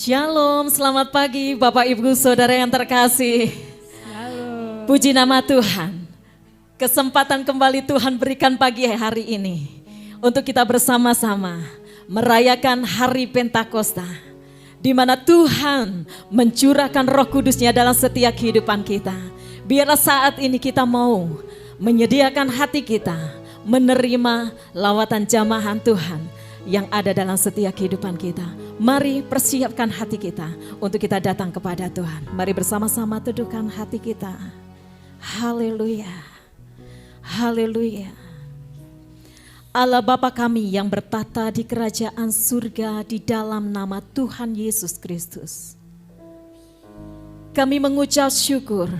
Shalom, selamat pagi Bapak Ibu Saudara yang terkasih. Halo. Puji nama Tuhan. Kesempatan kembali Tuhan berikan pagi hari ini untuk kita bersama-sama merayakan hari Pentakosta, di mana Tuhan mencurahkan Roh Kudus-Nya dalam setiap kehidupan kita. Biarlah saat ini kita mau menyediakan hati kita menerima lawatan jamahan Tuhan yang ada dalam setiap kehidupan kita. Mari persiapkan hati kita untuk kita datang kepada Tuhan. Mari bersama-sama teduhkan hati kita. Haleluya. Haleluya. Allah Bapa kami yang bertata di kerajaan surga di dalam nama Tuhan Yesus Kristus. Kami mengucap syukur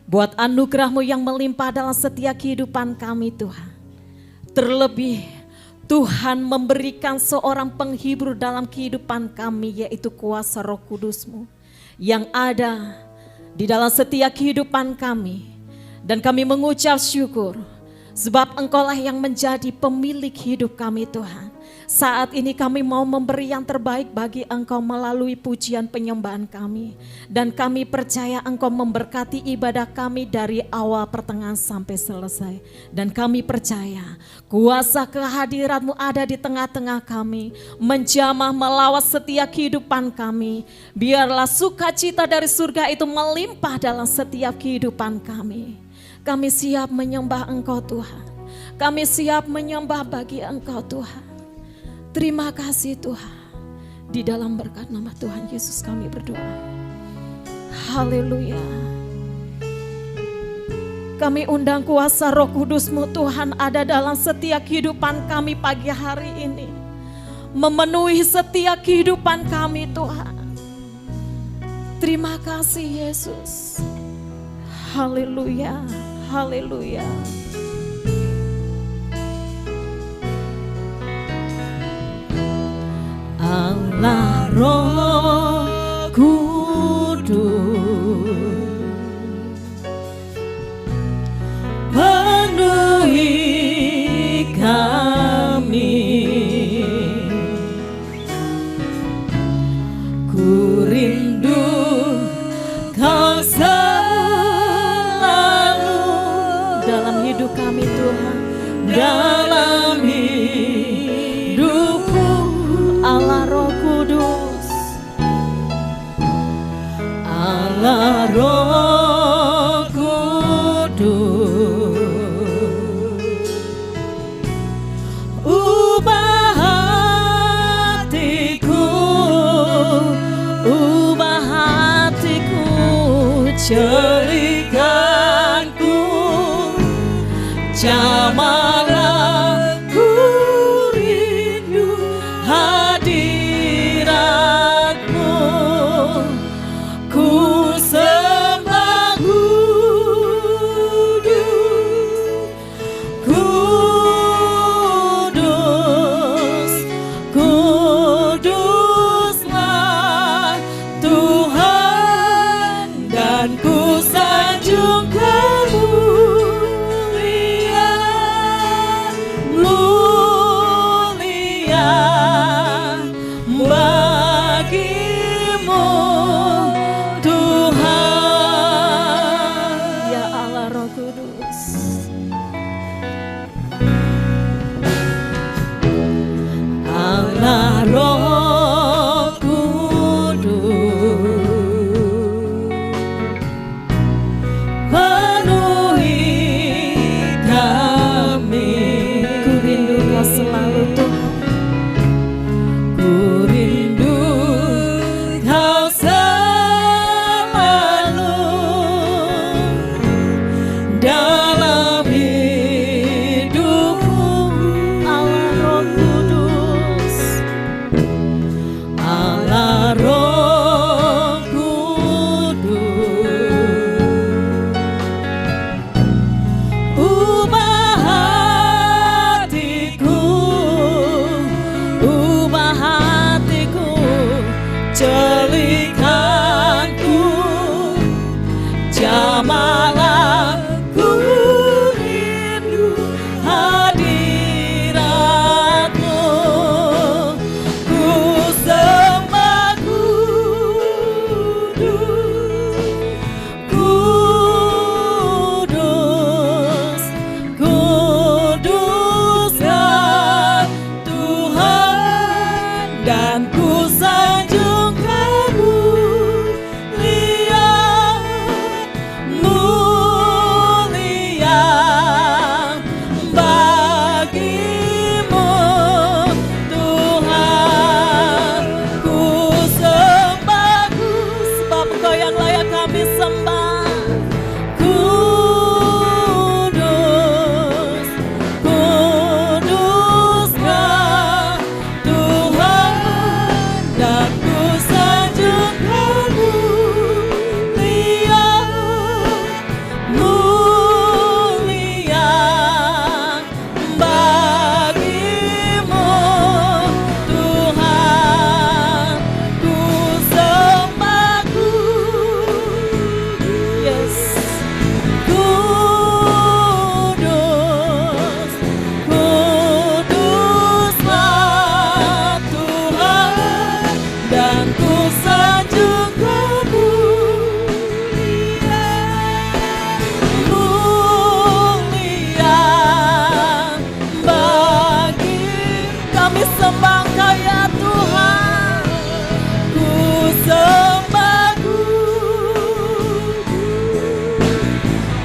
buat anugerah-Mu yang melimpah dalam setiap kehidupan kami Tuhan. Terlebih Tuhan memberikan seorang penghibur dalam kehidupan kami, yaitu kuasa Roh Kudus-Mu yang ada di dalam setiap kehidupan kami. Dan kami mengucap syukur sebab Engkau-lah yang menjadi pemilik hidup kami Tuhan. Saat ini kami mau memberi yang terbaik bagi Engkau melalui pujian penyembahan kami. Dan kami percaya Engkau memberkati ibadah kami dari awal pertengahan sampai selesai. Dan kami percaya kuasa kehadirat-Mu ada di tengah-tengah kami, menjamah melawat setiap kehidupan kami. Biarlah sukacita dari surga itu melimpah dalam setiap kehidupan kami. Kami siap menyembah Engkau Tuhan. Kami siap menyembah bagi Engkau Tuhan. Terima kasih Tuhan. Di dalam berkat nama Tuhan Yesus kami berdoa. Haleluya. Kami undang kuasa Roh Kudus-Mu Tuhan ada dalam setiap kehidupan kami pagi hari ini. Memenuhi setiap kehidupan kami Tuhan. Terima kasih Yesus. Haleluya. Haleluya. Allah Roh Kudus penuhi kami, ku rindu Kau selalu dalam hidup kami Tuhan, dalam hidupku Allah Roh Kudus, Allah Roh Kudus, ubah hatiku, cerikanku, jamalah ku rindu hadirat-Mu, ku sembah kudus, kuduslah Tuhan, dan ku sanjung kemuliaan, mulia bagi-Mu Tuhan. Ya Allah Roh Kudus, Allah Roh Kudus penuhi kami. Ku rindu Kau selalu Tuhan, ku rindu dan ku sanjung mulia bagimu Tuhan. Ku sembah sebab Engkau yang layak kami sembah. Sembah Engkau ya Tuhan, ku sembah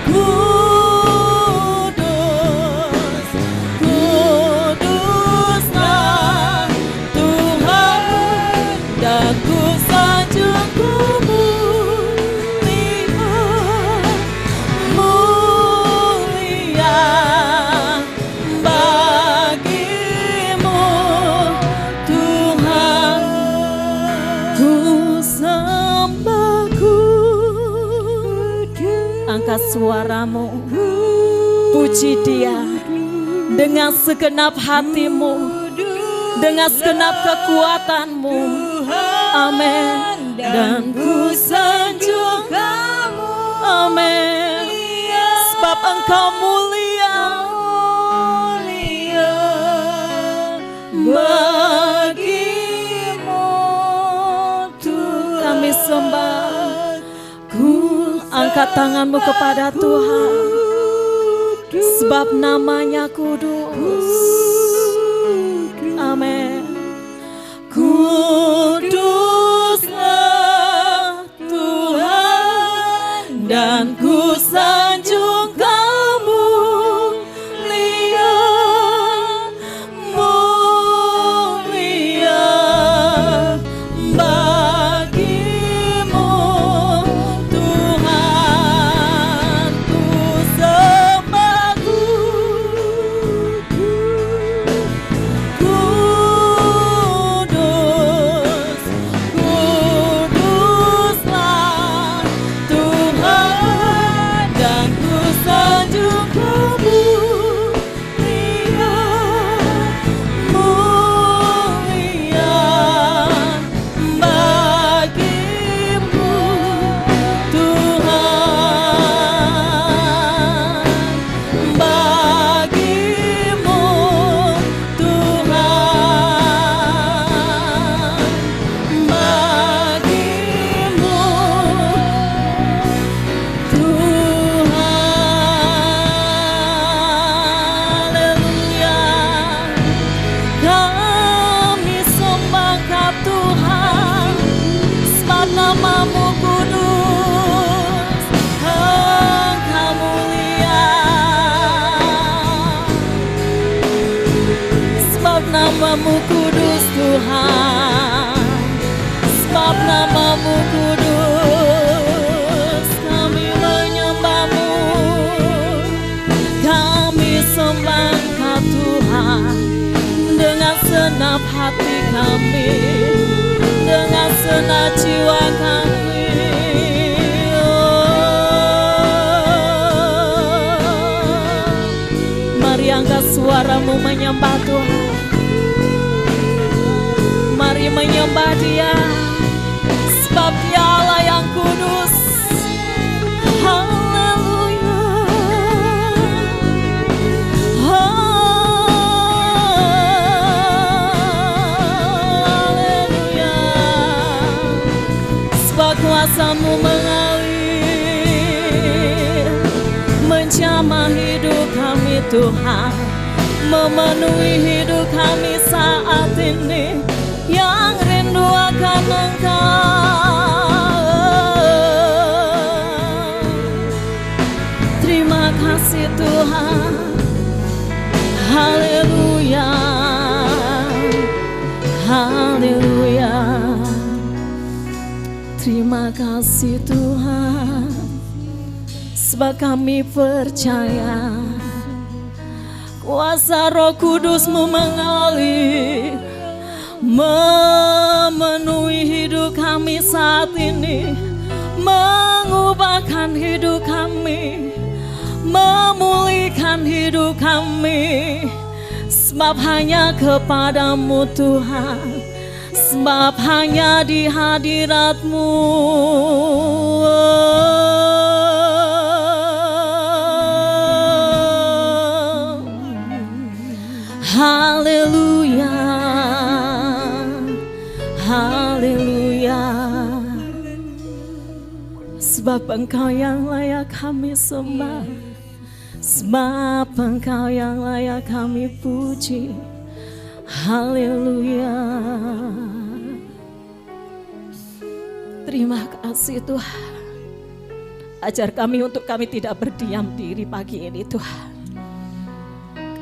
kudus, kuduslah Tuhan, dan ku sanjung mulia bagimu Tuhan. Ku sembah angkat suaramu, puji Dia dengan segenap hatimu, dengan segenap kekuatanmu. Amin. Dan ku sanjung kamu, amin, sebab Engkau mulia bagimu Tuhan. Kami sembah. Ku angkat tanganmu kepada Tuhan, sebab namanya kudus. Amin. Kuduslah Tuhan, dan ku sanjung kamu mulia bagimu Tuhan. Ku sembah kudus, kuduslah Tuhan, dan ku sanjung mulia bagimu Tuhan, bagimu Tuhan, bagimu Tuhan. Haleluya. Kami sembah Kau Tuhan, sebab namamu kudus, Engkau mulia. Sebab namamu kudus Tuhan, sebab namamu kudus, kami menyembahmu. Kami sembah Kau Tuhan dengan senap hati kami, dengan senap jiwa kami. Mari angkat suaramu menyembah Tuhan. Mari menyembah Dia, sebab Dialah yang kudus. Haleluya. Haleluya. Sebab kuasa-Mu mengalir, menjamah hidup kami Tuhan, memenuhi hidup kami saat ini. Yang Terima kasih Tuhan, sebab kami percaya kuasa Roh Kudus-Mu mengalir, memenuhi hidup kami saat ini, mengubahkan hidup kami, memulihkan hidup kami. Sebab hanya kepadamu Tuhan, sebab hanya di hadirat-Mu. Haleluya, haleluya. Sebab Engkau yang layak kami sembah, sebab Engkau yang layak kami puji. Haleluya. Terima kasih Tuhan. Ajar kami untuk kami tidak berdiam diri pagi ini Tuhan.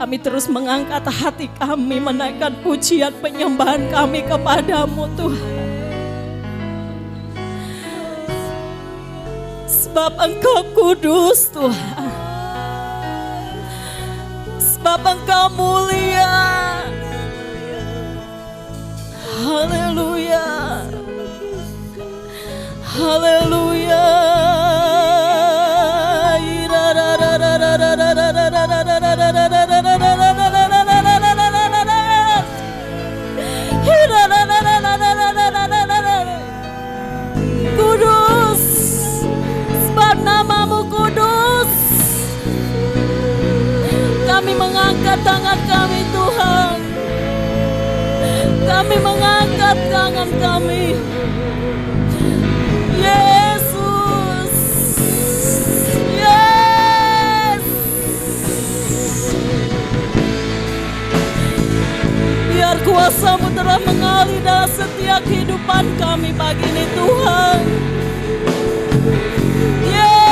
Kami terus mengangkat hati kami, menaikkan pujian penyembahan kami kepadamu Tuhan. Sebab Engkau kudus Tuhan, sebab Engkau mulia. Haleluya, haleluya. Kudus, sebab namamu kudus. Kami mengangkat tangan kami Tuhan, kami mengangkat tangan kami. Yesus, yes. Biar kuasa-Mu terus mengalir dalam setiap kehidupan kami pagi ini Tuhan. Yes.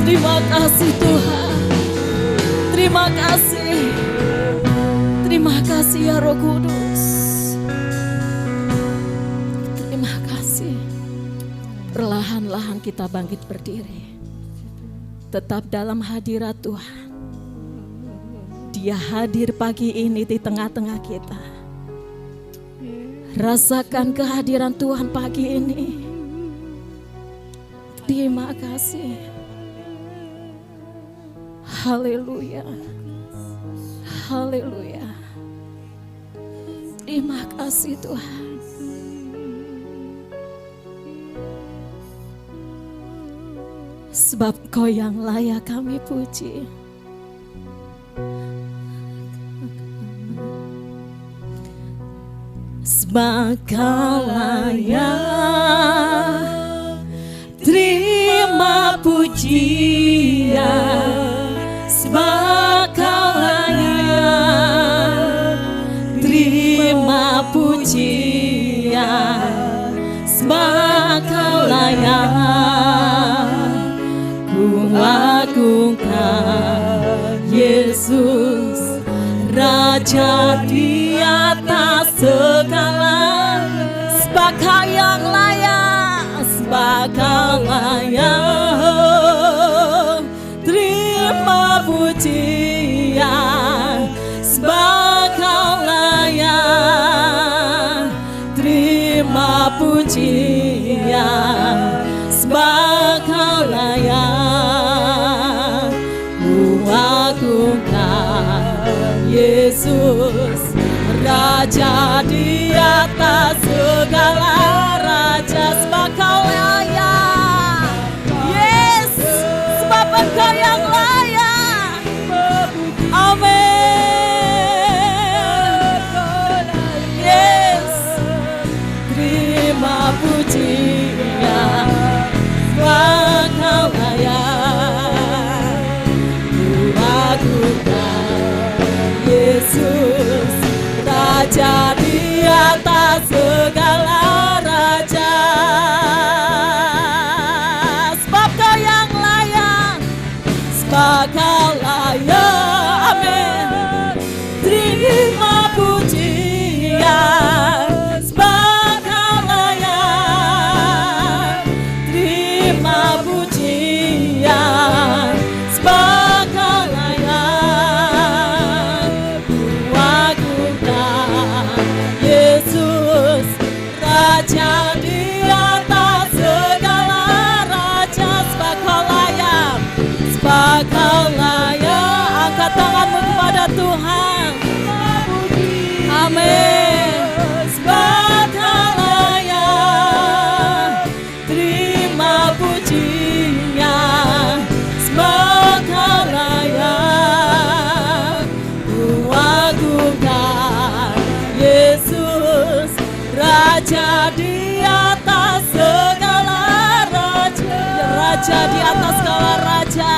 Terima kasih Tuhan, terima kasih, terima kasih ya Roh Kudus. Terima kasih. Perlahan-lahan kita bangkit berdiri, tetap dalam hadirat Tuhan. Dia hadir pagi ini di tengah-tengah kita. Rasakan kehadiran Tuhan pagi ini. Terima kasih. Haleluya, haleluya. Terima kasih Tuhan. Sebab Kau yang layak kami puji. Sebab Kau layak terima pujian. Sebab Kau layak terima pujian. Sebab Kau layak ku agungkan Yesus, Raja di atas segala. Sebab Kau yang layak, sebab Kau layak terima pujian. Sebab Kau layak terima pujian. Sebab Kau layak ku agungkan Yesus, Raja di atas segala raja. Sebab Kau layak, yes, sebab Engkau yang layak. Amin. Yes, terima pujian. Sebab Kau layak ku agungkan Yesus, Raja di atas segala raja. Sebab Kau yang layak, Sebab Kau layak, amin. Terima pujian, sebab Kau layak. Terima pujian, sebab Kau layak. Ku agungkan Yesus, Raja di atas segala raja, sebab Kau layak, sebab Kau layak. Angkat tanganmu kepada Tuhan, amin. Sebab Kau layak, terima pujian, sebab Kau layak. Ku agungkan Yesus, Raja di atas segala raja, ya Raja di atas segala raja,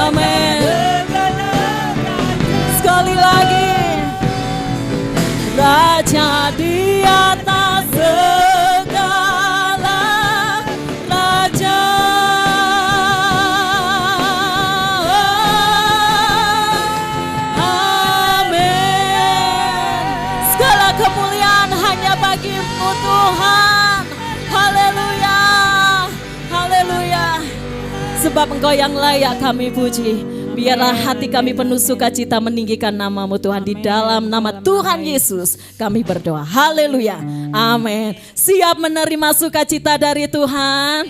amin. Sekali lagi, Raja di atas segala raja, amin. Segala kemuliaan hanya bagi-Mu Tuhan, haleluya, haleluya. Sebab Engkau yang layak kami puji. Biarlah hati kami penuh sukacita meninggikan nama-Mu Tuhan. Di dalam nama Tuhan Yesus kami berdoa, haleluya, amin. Siap menerima sukacita dari Tuhan?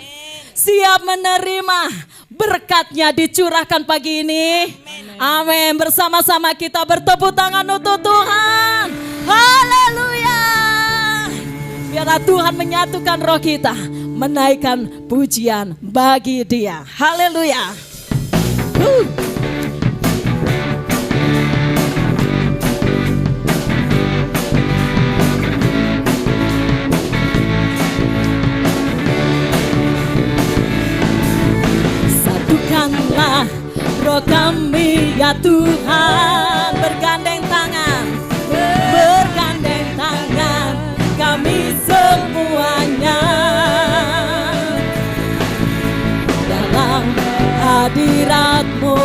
Siap menerima berkatnya dicurahkan pagi ini? Amin. Bersama-sama kita bertepuk tangan untuk Tuhan, haleluya. Biarlah Tuhan menyatukan roh kita, menaikkan pujian bagi Dia, haleluya. Satukanlah roh kami ya Tuhan, bergandeng tangan, bergandeng tangan kami semuanya dalam hadirat-Mu.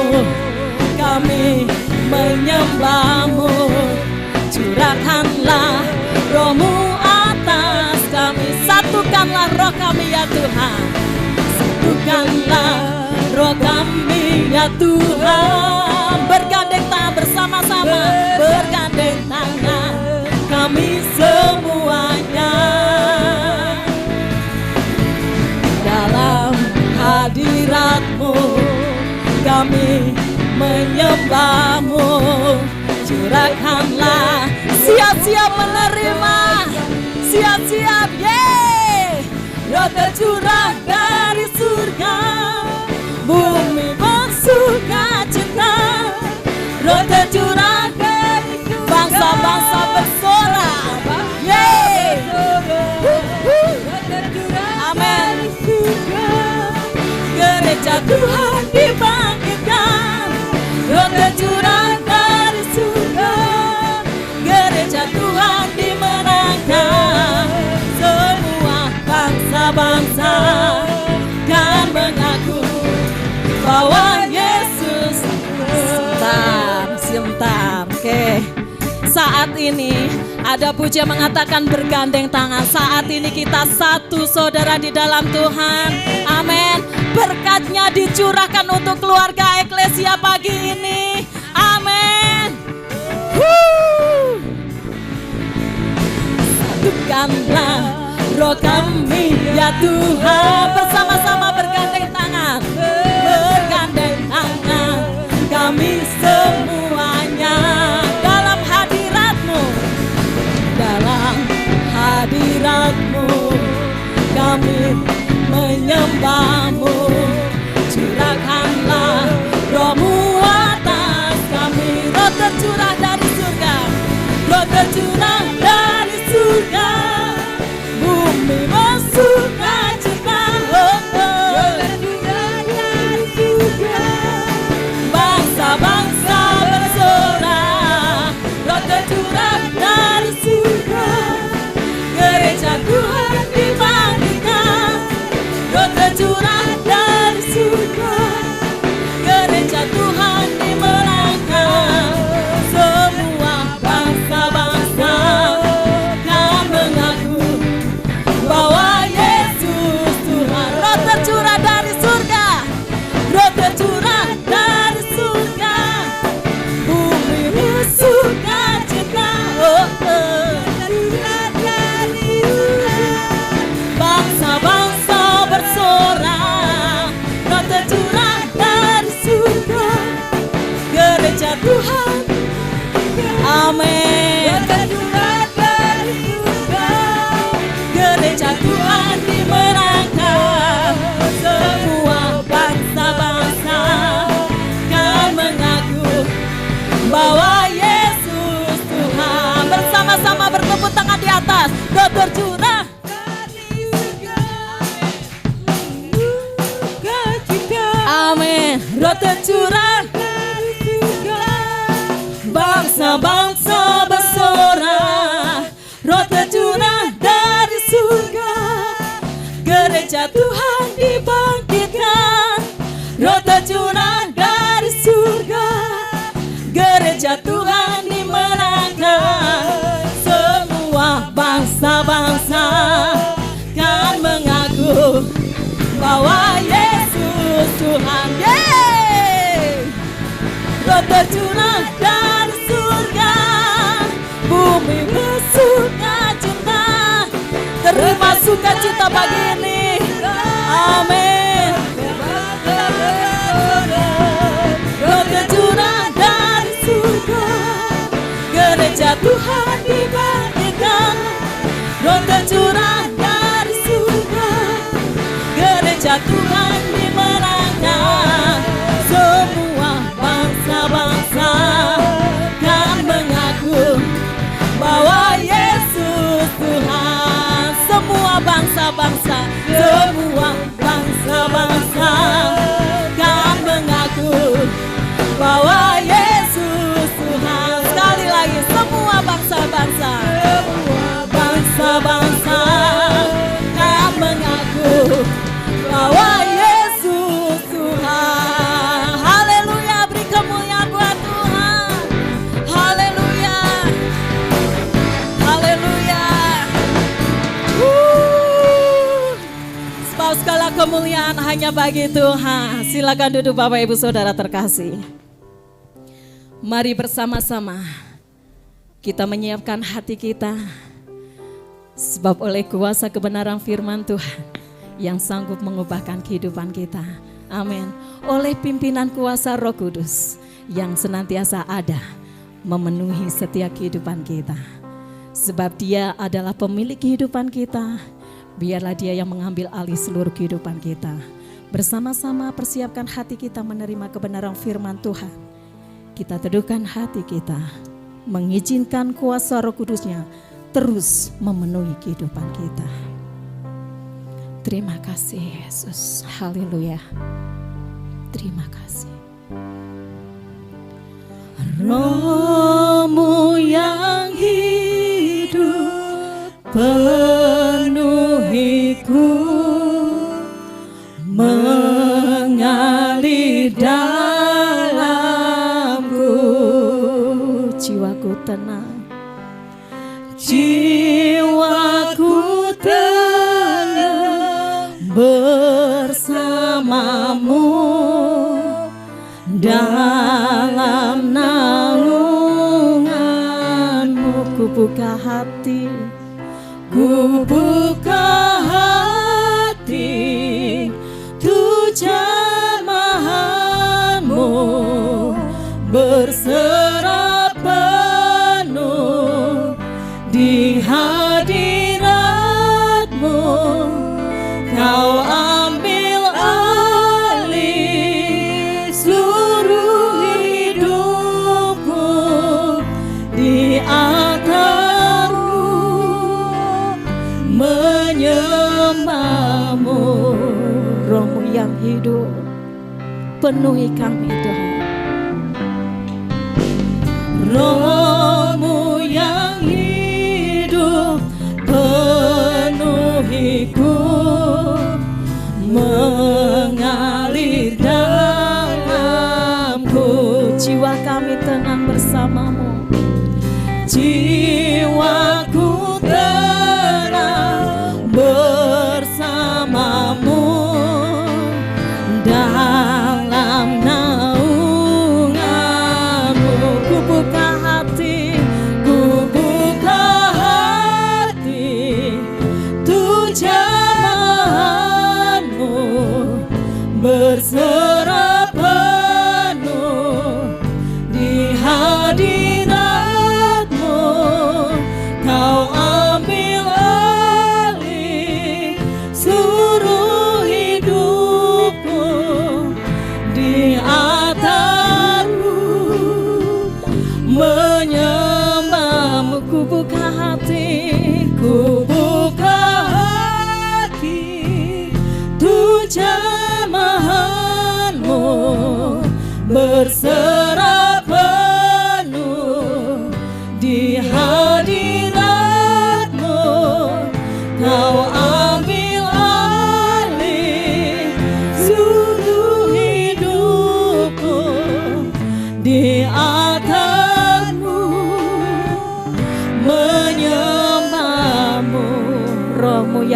Kami menyembah-Mu, curahkanlah roh-Mu atas kami. Satukanlah roh kami ya Tuhan, satukanlah roh kami ya Tuhan. Bergandeng tangan bersama-sama, bergandeng tangan kami semuanya dalam hadirat-Mu. Kami menyembah-Mu, curahkanlah. Siap-siap menerima, siap-siap, yeay. Roh tercurah dari surga, bumi bersuka cita. Roh tercurah dari bangsa-bangsa bersorak, yeay. Amin. Gereja Tuhan dibangkitkan, roh tercurah dari surga. Gereja Tuhan dimenangkan, semua bangsa-bangsa kan mengaku bahwa Yesus. Sebentar, oke. Saat ini ada pujian mengatakan bergandeng tangan. Saat ini kita satu saudara di dalam Tuhan, amin. Berkatnya dicurahkan untuk keluarga Eklesia pagi ini, amin. Satukanlah roh kami ya Tuhan. Bersama-sama bergandeng tangan, bergandeng tangan kami semuanya dalam hadirat-Mu, dalam hadirat-Mu kami menyembah-Mu. Curahkanlah roh-Mu atas kami. Roh tercurah dari surga, roh tercurah dari surga, bumi bersuka cita. Oh, oh. Roh tercurah. Amin. Roh tercurah. Bangsa-bangsa bersorak. Roh tercurah dari surga. Gereja Tuhan dibangkitkan. Roh tercurah dari surga. Gereja Tuhan dimenangkan. Semua bangsa-bangsa kan mengaku bahwa Yesus Tuhan. Roh tercurah dari surga. Bumi bersuka-cita. Terima sukacita pagi ini. Amin. Roh tercurah dari surga. Gereja Tuhan dibangkitkan. Roh tercurah dari surga. Gereja Tuhan dimenangkan. Semua bangsa-bangsa kan mengaku bahwa Yesus Tuhan. Semua bangsa-bangsa, semua bangsa-bangsa kan mengaku bahwa Yesus Tuhan. Sekali lagi, semua bangsa-bangsa, bangsa-bangsa kan mengaku bahwa Yesus Tuhan. Haleluya, beri kemuliaan buat Tuhan. Haleluya, haleluya. Sebab segala kemuliaan hanya bagi Tuhan. Silakan duduk Bapak Ibu Saudara terkasih. Mari bersama-sama kita menyiapkan hati kita. Sebab oleh kuasa kebenaran firman Tuhan yang sanggup mengubahkan kehidupan kita. Amin. Oleh pimpinan kuasa Roh Kudus yang senantiasa ada memenuhi setiap kehidupan kita. Sebab Dia adalah pemilik kehidupan kita. Biarlah Dia yang mengambil alih seluruh kehidupan kita. Bersama-sama persiapkan hati kita menerima kebenaran firman Tuhan. Kita teduhkan hati kita, mengizinkan kuasa Roh Kudus-Nya terus memenuhi kehidupan kita. Terima kasih Yesus. Haleluya. Terima kasih. Roh-Mu yang hidup penuhiku, mengalir dalamku. Jiwaku tenang, jiwaku tenang bersamamu dalam naunganmu. Ku buka hati, ku buka hati, tu jamahanmu berserah penuh di hadiratmu. Kau ambil alih seluruh hidupku, di altarku menyembahmu. Roh-Mu yang hidup penuhi kami Tuhan. Roh-Mu yang hidup penuhiku, mengalir dalamku. Jiwa kami tenang bersamamu, jiwaku tenang bersamamu dalam naunganmu. Ku buka hati, ku buka hati, tu jamahanmu berserah penuh di hadiratmu. Kau ambil alih seluruh hidupku, di altarmu menyembahmu. Ku buka hati, ku buka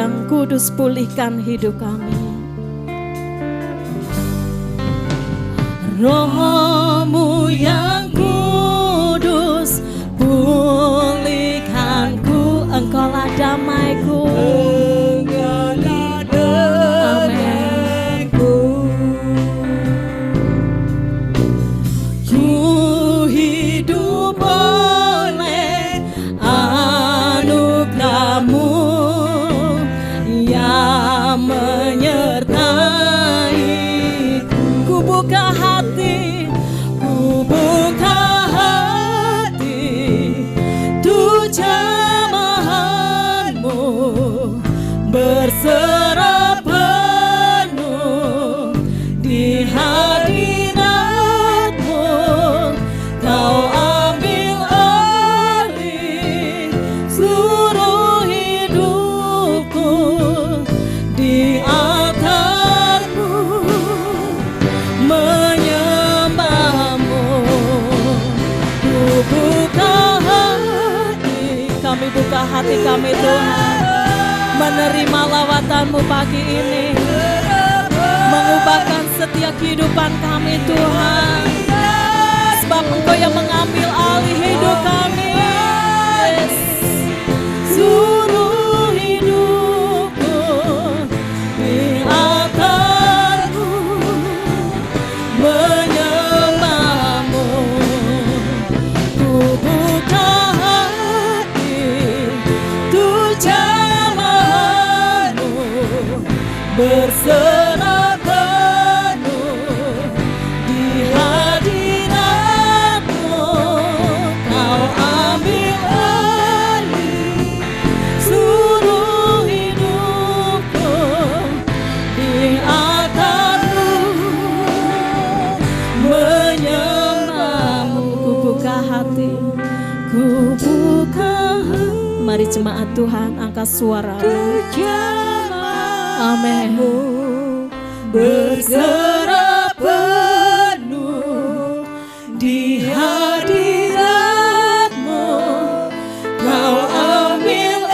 yang kudus pulihkan hidup kami. Roh-Mu yang kudus pulihkanku, Engkaulah damaiku. Berserah penuh di hadirat-Mu, Kau ambil alih seluruh hidupku. Di altar-Mu menyembah-Mu, ku buka hati, kami buka hati kami Tuhan, menerima lawatan-Mu pagi ini, mengubahkan setiap kehidupan kami Tuhan, sebab Engkau yang mengambil alih hidup kami. Yes. Seluruh hidupku di altar-Mu menyembah-Mu, ku buka hati tuh berserah penuh di hadirat-Mu, Kau ambil alih seluruh hidupku. Di altar-Mu menyembah-Mu, ku buka hati, ku buka hati. Mari jemaat Tuhan angkat suara. Amin. Berserah penuh di hadirat-Mu, Kau ambil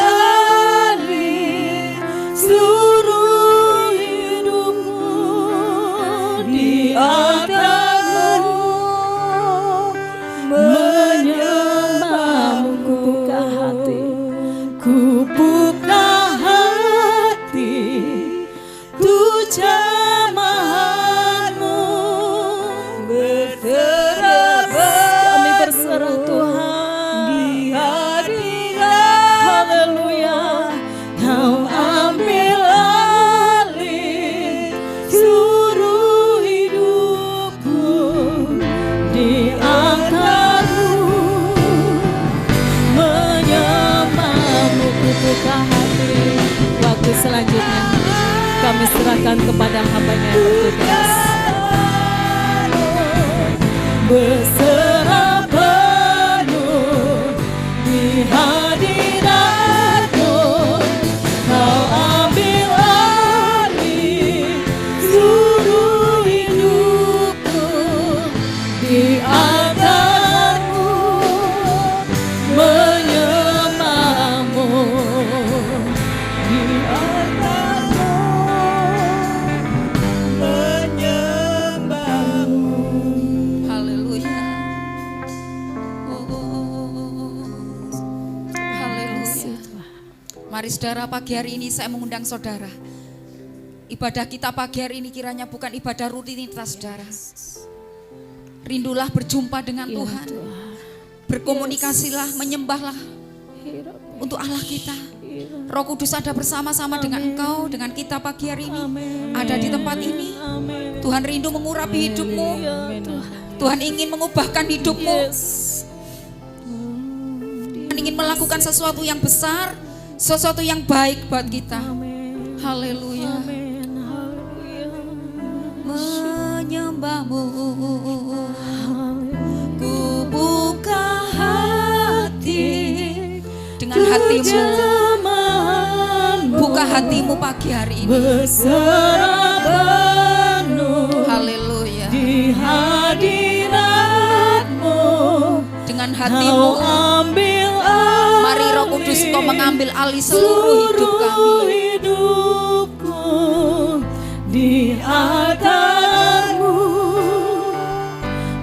alih seluruh hidupku. Di altar-Mu menyembah-Mu, ku buka hati, ku buka jamahan-Mu, berserah, kami berserah Tuhan di hadirat. Haleluya, Kau ambil alih seluruh hidupku. Di altar-Mu menyembah-Mu, ku buka hati. Waktu selanjutnya kami serahkan kepada hamba-Nya yang bertugas. Berserah penuh di hadirat-Mu, Kau ambil alih seluruh hidupku. Di altar-Mu menyembah-Mu, di altar-Mu menyembah-Mu. Haleluya. Haleluya. Mari saudara, pagi hari ini saya mengundang saudara. Ibadah kita pagi hari ini kiranya bukan ibadah rutinitas saudara. Rindulah berjumpa dengan Tuhan. Berkomunikasilah, menyembahlah untuk Allah kita. Roh Kudus ada bersama-sama dengan engkau, dengan kita pagi hari ini. Ada di tempat ini. Tuhan rindu mengurapi hidupmu. Tuhan ingin mengubahkan hidupmu. Tuhan ingin melakukan sesuatu yang besar, sesuatu yang baik buat kita. Haleluya. Menyembah-Mu, ku buka hati dengan hatimu. Buka hatimu pagi hari ini. Berserah penuh. Haleluya. Di hadirat-Mu dengan hatimu. Mari Roh Kudus, Kau mengambil alih seluruh hidup kami. di altarmu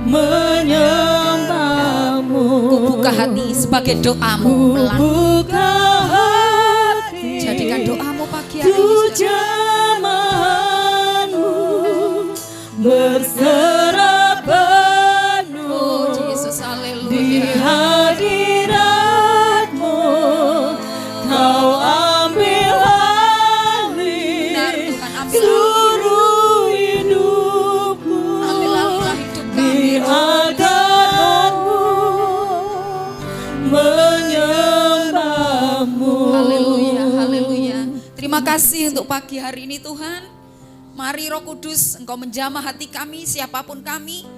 menyembahmu. Ku buka hati sebagai doamu pelan. Buka hati, Jadikan doamu pagi hari ini, jamahanmu berserah penuh. Oh Yesus, Di haleluya. hadiratmu kau ambil alih Benar Tuhan, ambil alih. seluruh hidupku. Ambil alihlah hidup Di kami. altarmu menyembahmu. Haleluya, haleluya. Terima kasih untuk pagi hari ini Tuhan. Mari Roh Kudus, Engkau menjamah hati kami, siapapun kami,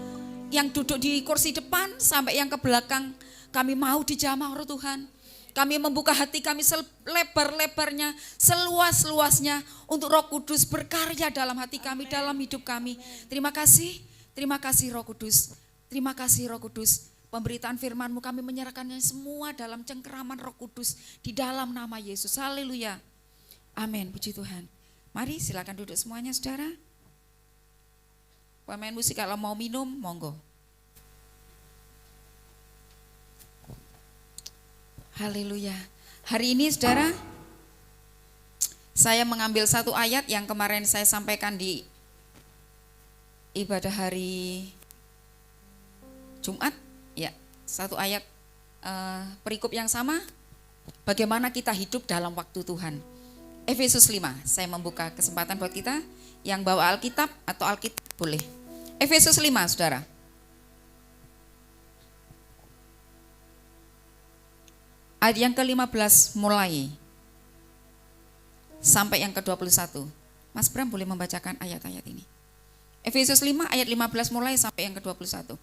yang duduk di kursi depan sampai yang ke belakang, kami mau dijamah Roh Tuhan. Kami membuka hati kami selebar-lebarnya, seluas-luasnya untuk Roh Kudus berkarya dalam hati kami, dalam hidup kami. Terima kasih Roh Kudus. Terima kasih Roh Kudus. Pemberitaan firman-Mu kami menyerahkannya semua dalam cengkeraman Roh Kudus di dalam nama Yesus. Haleluya. Amin, puji Tuhan. Mari silakan duduk semuanya saudara. Pemain musik kalau mau minum, monggo. Haleluya. Hari ini saudara, saya mengambil satu ayat yang kemarin saya sampaikan di ibadah hari Jumat. Ya, satu ayat perikop yang sama. Bagaimana kita hidup dalam waktu Tuhan. Efesus 5, saya membuka kesempatan buat kita yang bawa Alkitab atau Alkitab boleh. Efesus 5 saudara. Ayat yang ke-15 mulai sampai yang ke-21. Mas Bram boleh membacakan ayat-ayat ini. Efesus 5 ayat 15 mulai sampai yang ke-21.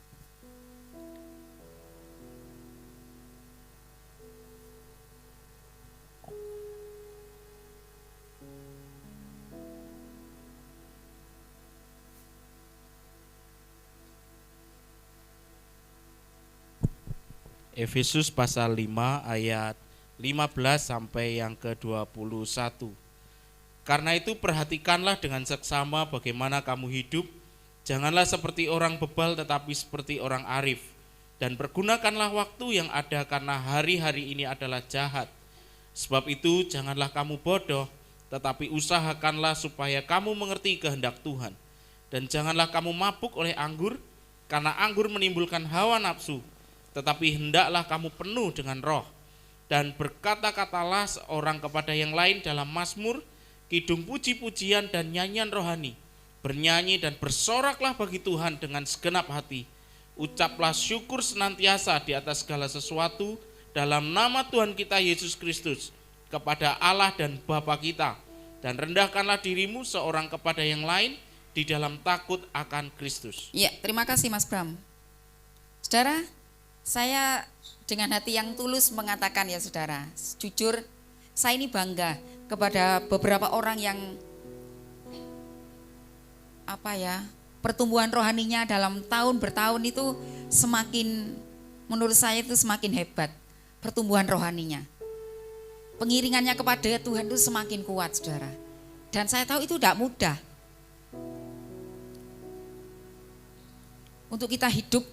Efesus pasal 5 ayat 15 sampai yang ke-21. Karena itu perhatikanlah dengan seksama bagaimana kamu hidup, janganlah seperti orang bebal tetapi seperti orang arif. Dan pergunakanlah waktu yang ada karena hari-hari ini adalah jahat. Sebab itu janganlah kamu bodoh, tetapi usahakanlah supaya kamu mengerti kehendak Tuhan. Dan janganlah kamu mabuk oleh anggur, karena anggur menimbulkan hawa nafsu. Tetapi hendaklah kamu penuh dengan roh, dan berkata-katalah seorang kepada yang lain dalam mazmur, kidung puji-pujian dan nyanyian rohani. Bernyanyi dan bersoraklah bagi Tuhan dengan segenap hati. Ucaplah syukur senantiasa di atas segala sesuatu dalam nama Tuhan kita Yesus Kristus kepada Allah dan Bapa kita. Dan rendahkanlah dirimu seorang kepada yang lain di dalam takut akan Kristus. Ya, terima kasih Mas Bram. Saudara, saya dengan hati yang tulus mengatakan ya saudara, jujur saya ini bangga kepada beberapa orang yang pertumbuhan rohaninya dalam tahun bertahun itu semakin, menurut saya itu semakin hebat pertumbuhan rohaninya. Pengiringannya kepada Tuhan itu semakin kuat saudara. Dan saya tahu itu tidak mudah untuk kita hidup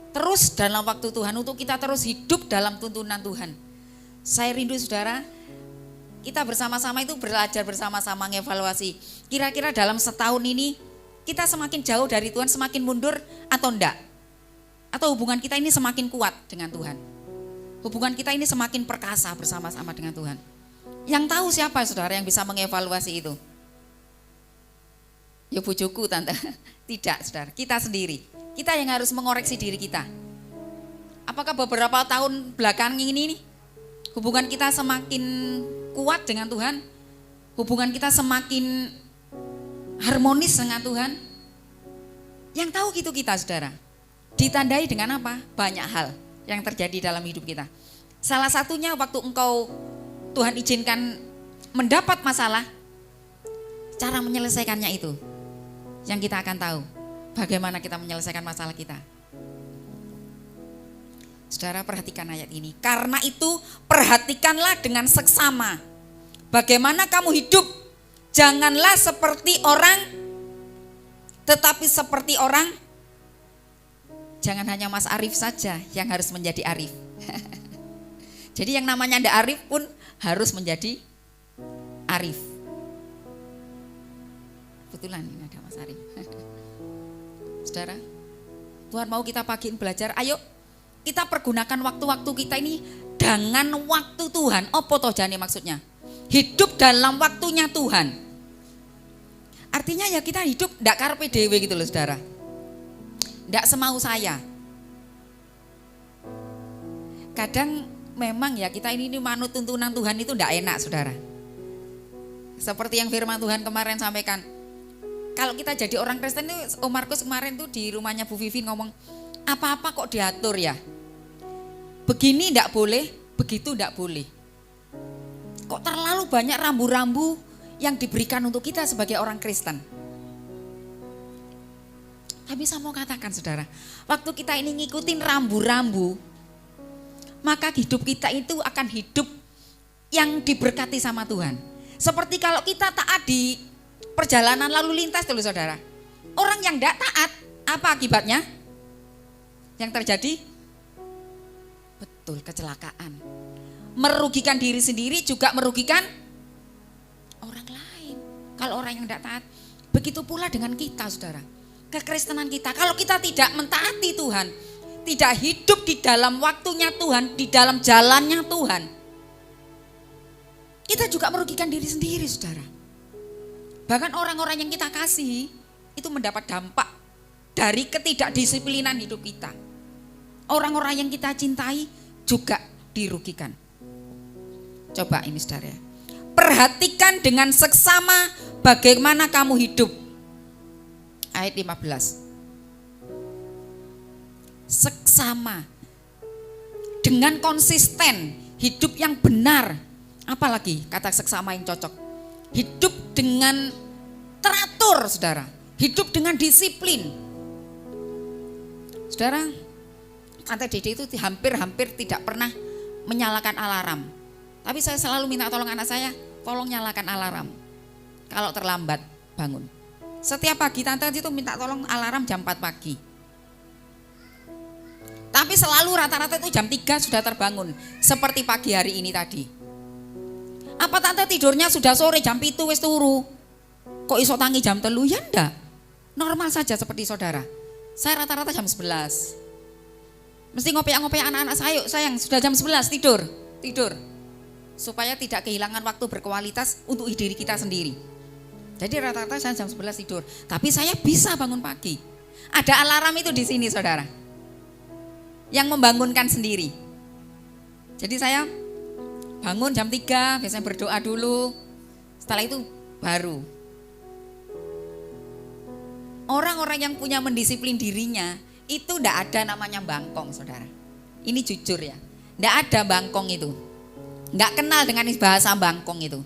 terus dalam waktu Tuhan, untuk kita terus hidup dalam tuntunan Tuhan. Saya rindu saudara, kita bersama-sama itu belajar bersama-sama ngevaluasi. Kira-kira dalam setahun ini kita semakin jauh dari Tuhan, semakin mundur atau enggak? Atau hubungan kita ini semakin kuat dengan Tuhan? Hubungan kita ini semakin perkasa bersama-sama dengan Tuhan? Yang tahu siapa saudara yang bisa mengevaluasi itu? Ya bujuku tante. Tidak saudara, kita sendiri. Kita yang harus mengoreksi diri kita. Apakah beberapa tahun belakangan ini hubungan kita semakin kuat dengan Tuhan? Hubungan kita semakin harmonis dengan Tuhan? Yang tahu gitu kita saudara. Ditandai dengan apa? Banyak hal yang terjadi dalam hidup kita. Salah satunya waktu engkau Tuhan izinkan mendapat masalah, cara menyelesaikannya itu yang kita akan tahu. Bagaimana kita menyelesaikan masalah kita. Saudara perhatikan ayat ini. Karena itu perhatikanlah dengan seksama bagaimana kamu hidup, Janganlah seperti orang, tetapi seperti orang. Jangan hanya Mas Arif saja yang harus menjadi Arif. Jadi yang namanya ndak Arif pun harus menjadi Arif. Kebetulan ini ada Mas Arif. Saudara, Tuhan mau kita pagiin belajar. Ayo kita pergunakan waktu-waktu kita ini dengan waktu Tuhan. Apa toh jane maksudnya? Hidup dalam waktunya Tuhan. Artinya ya kita hidup ndak karpe dewe gitu loh saudara. Ndak semau saya. Kadang memang ya kita ini manut tuntunan Tuhan itu ndak enak saudara. Seperti yang firman Tuhan kemarin sampaikan. Kalau kita jadi orang Kristen itu, Om Markus kemarin tuh di rumahnya Bu Vivi ngomong, apa-apa kok diatur ya. Begini ndak boleh, begitu ndak boleh. Kok terlalu banyak rambu-rambu yang diberikan untuk kita sebagai orang Kristen. Tapi saya mau katakan saudara, waktu kita ini ngikutin rambu-rambu, maka hidup kita itu akan hidup yang diberkati sama Tuhan. Seperti kalau kita taat di perjalanan lalu lintas dulu saudara. Orang yang tidak taat, apa akibatnya? Yang terjadi? Betul, kecelakaan. Merugikan diri sendiri juga merugikan orang lain. Kalau orang yang tidak taat, begitu pula dengan kita saudara. Kekristenan kita, kalau kita tidak mentaati Tuhan, tidak hidup di dalam waktunya Tuhan, di dalam jalannya Tuhan, kita juga merugikan diri sendiri saudara. Bahkan orang-orang yang kita kasih itu mendapat dampak dari ketidakdisiplinan hidup kita. Orang-orang yang kita cintai juga dirugikan. Coba ini saudara, perhatikan dengan seksama bagaimana kamu hidup. Ayat 15. Seksama, dengan konsisten, hidup yang benar. Apalagi kata seksama yang cocok. Hidup dengan teratur saudara, hidup dengan disiplin. Saudara, Tante Dede itu hampir tidak pernah menyalakan alarm. Tapi saya selalu minta tolong anak saya, tolong nyalakan alarm kalau terlambat bangun. Setiap pagi Tante itu minta tolong alarm jam 4 pagi. Tapi selalu rata-rata itu jam 3 sudah terbangun, seperti pagi hari ini tadi. Apa Tante tidurnya sudah sore jam 7 wis turu? Kok iso tangi jam 3? Ya enggak. Normal saja seperti saudara. Saya rata-rata jam 11. Mesti ngopi-ngopi anak-anak saya, sayang sudah jam 11 tidur. Supaya tidak kehilangan waktu berkualitas untuk diri kita sendiri. Jadi rata-rata saya jam 11 tidur. Tapi saya bisa bangun pagi. Ada alarm itu di sini saudara. Yang membangunkan sendiri. Jadi saya bangun jam 3, biasanya berdoa dulu. Setelah itu baru. Orang-orang yang punya mendisiplin dirinya, itu enggak ada namanya bangkong saudara. Ini jujur ya. Enggak ada bangkong itu. Enggak kenal dengan bahasa bangkong itu.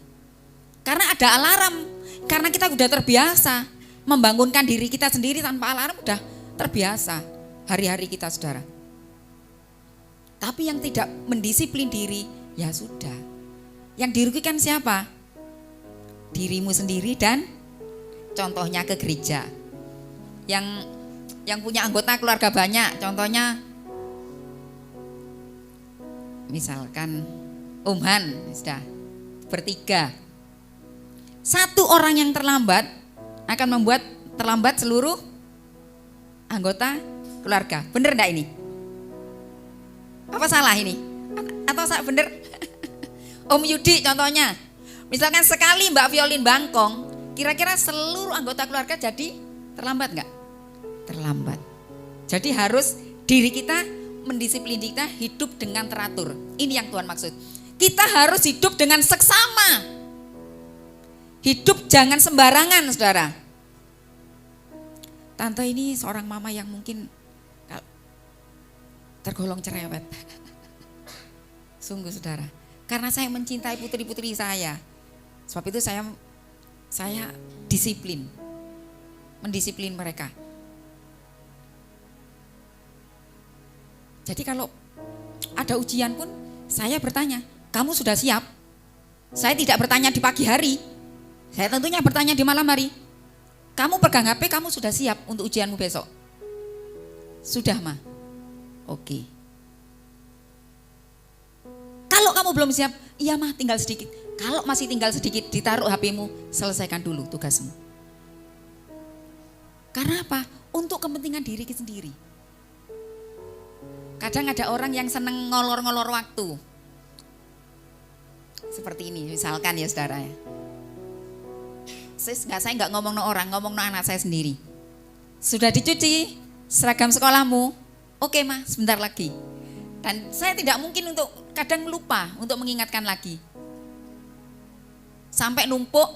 Karena ada alarm. Karena kita sudah terbiasa membangunkan diri kita sendiri tanpa alarm, udah terbiasa hari-hari kita saudara. Tapi yang tidak mendisiplin diri, ya sudah. Yang dirugikan siapa? Dirimu sendiri dan contohnya ke gereja. Yang punya anggota keluarga banyak, contohnya misalkan Om Han, sudah bertiga. Satu orang yang terlambat akan membuat terlambat seluruh anggota keluarga. Bener enggak ini? Apa salah ini? Atau salah bener? Om Yudi contohnya, misalkan sekali Mbak Violin bangkong, kira-kira seluruh anggota keluarga jadi terlambat enggak? Terlambat. Jadi harus diri kita mendisiplin kita hidup dengan teratur. Ini yang Tuhan maksud. Kita harus hidup dengan seksama. Hidup jangan sembarangan, saudara. Tante ini seorang mama yang mungkin tergolong cerewet. Sungguh, saudara. Karena saya mencintai putri-putri saya. Sebab itu saya disiplin. Mendisiplin mereka. Jadi kalau ada ujian pun saya bertanya, kamu sudah siap? Saya tidak bertanya di pagi hari. Saya tentunya bertanya di malam hari, kamu pegang HP, kamu sudah siap untuk ujianmu besok? Sudah, Ma? Oke. Kalau kamu belum siap, iya Ma, tinggal sedikit. Kalau masih tinggal sedikit, ditaruh HP-mu, selesaikan dulu tugasmu. Karena apa? Untuk kepentingan diri kita sendiri. Kadang ada orang yang seneng ngolor-ngolor waktu. Seperti ini, misalkan ya saudara ya. Saya nggak ngomong no orang, ngomong no anak saya sendiri. Sudah dicuci seragam sekolahmu? Oke Ma, sebentar lagi. Dan saya tidak mungkin untuk kadang lupa untuk mengingatkan lagi. Sampai numpuk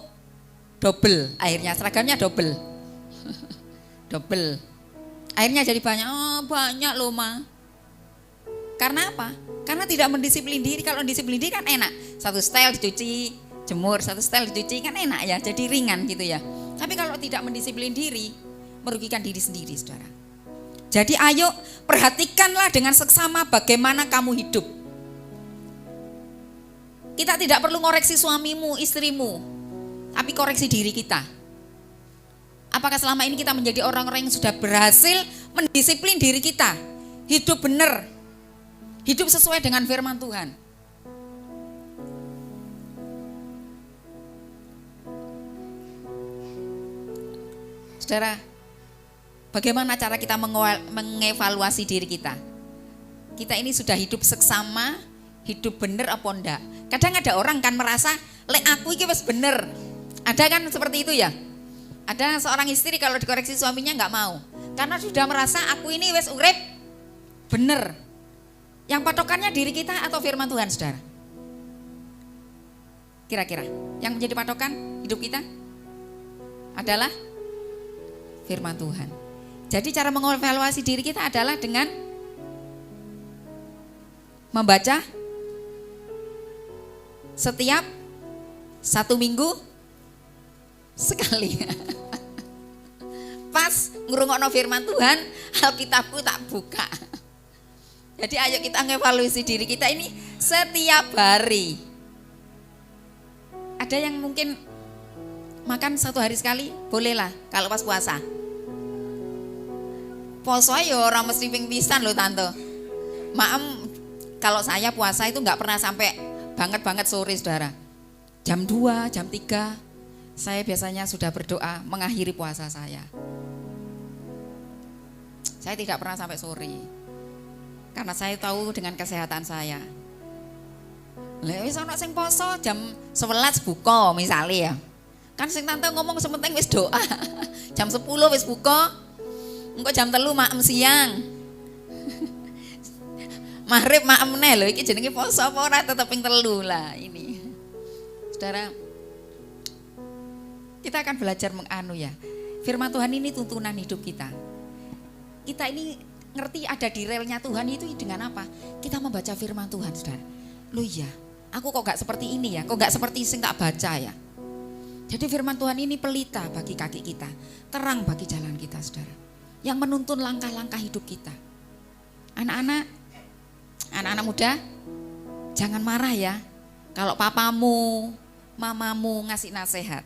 double, akhirnya seragamnya double. Double. Akhirnya jadi banyak, banyak loh Ma. Karena apa? Karena tidak mendisiplin diri. Kalau disiplin diri kan enak. Satu setel dicuci, jemur, satu setel dicuci kan enak ya. Jadi ringan gitu ya. Tapi kalau tidak mendisiplin diri, merugikan diri sendiri saudara. Jadi ayo perhatikanlah dengan seksama bagaimana kamu hidup. Kita tidak perlu ngoreksi suamimu, istrimu. Tapi koreksi diri kita. Apakah selama ini kita menjadi orang-orang yang sudah berhasil mendisiplin diri kita? Hidup benar. Hidup sesuai dengan firman Tuhan. Saudara, bagaimana cara kita mengevaluasi diri kita? Kita ini sudah hidup seksama, hidup benar apa enggak? Kadang ada orang kan merasa, lek aku ini wis bener. Ada kan seperti itu ya? Ada seorang istri kalau dikoreksi suaminya enggak mau. Karena sudah merasa aku ini wis urip bener. Yang patokannya diri kita atau firman Tuhan saudara? Kira-kira yang menjadi patokan hidup kita adalah firman Tuhan. Jadi cara mengevaluasi diri kita adalah dengan membaca setiap 1 minggu sekali. Pas ngrungokno firman Tuhan, Alkitabku tak buka. Jadi ayo kita ngevaluasi diri kita ini setiap hari. Ada yang mungkin makan 1 hari sekali, bolehlah kalau pas puasa. Poso ya orang mesti ping pisan loh tante. Maem, kalau saya puasa itu nggak pernah sampai banget sore saudara. Jam 2, jam 3 saya biasanya sudah berdoa mengakhiri puasa saya. Saya tidak pernah sampai sore. Karena saya tahu dengan kesehatan saya. Lah wis ana sing poso jam 11 buka misalnya ya. Kan sing tante ngomong sementing wis doa. Jam 10 wis buka. Engko jam 3 maem siang. Maghrib maem neh lho iki jenenge poso apa ora tetep ping 3 lah ini. Saudara, kita akan belajar menganu ya. Firman Tuhan ini tuntunan hidup kita. Kita ini ngerti ada di relnya Tuhan itu dengan apa? Kita membaca firman Tuhan, saudara. Loh iya, aku kok gak seperti ini ya? Kok gak seperti sing tak baca ya? Jadi firman Tuhan ini pelita bagi kaki kita, terang bagi jalan kita, saudara. Yang menuntun langkah-langkah hidup kita. Anak-anak muda, jangan marah ya. Kalau papamu, mamamu ngasih nasihat.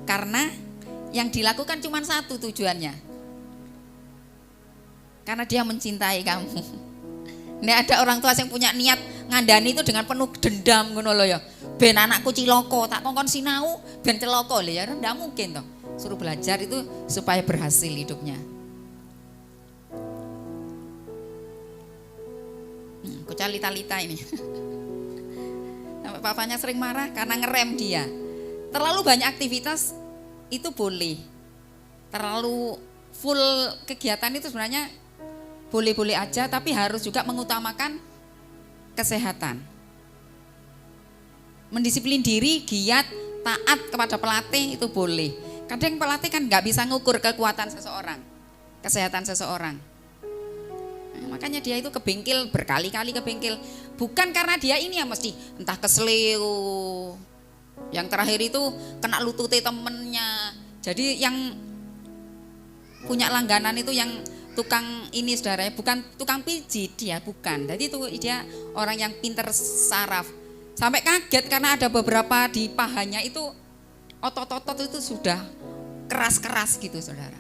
Karena yang dilakukan cuma satu tujuannya. Karena dia mencintai kamu. Nek ada orang tua yang punya niat ngandani itu dengan penuh dendam ngono lho ya. Ben anakku ciloko, tak kongkon sinau ben celoko lho ya, ndak mungkin toh. Suruh belajar itu supaya berhasil hidupnya. Kucalita-lita ini. Sampai papanya sering marah karena ngerem dia. Terlalu banyak aktivitas itu boleh. Terlalu full kegiatan itu sebenarnya boleh-boleh aja, tapi harus juga mengutamakan kesehatan. Mendisiplin diri, giat, taat kepada pelatih itu boleh. Kadang pelatih kan nggak bisa ngukur kekuatan seseorang, kesehatan seseorang. Nah, makanya dia itu ke bengkel berkali-kali ke bengkel. Bukan karena dia ini ya mesti entah kesleo. Yang terakhir itu kena lututnya temennya. Jadi yang punya langganan itu yang tukang ini saudara, bukan tukang pijit dia, bukan. Jadi itu dia orang yang pinter saraf. Sampai kaget karena ada beberapa di pahanya itu otot-otot itu sudah keras-keras gitu saudara.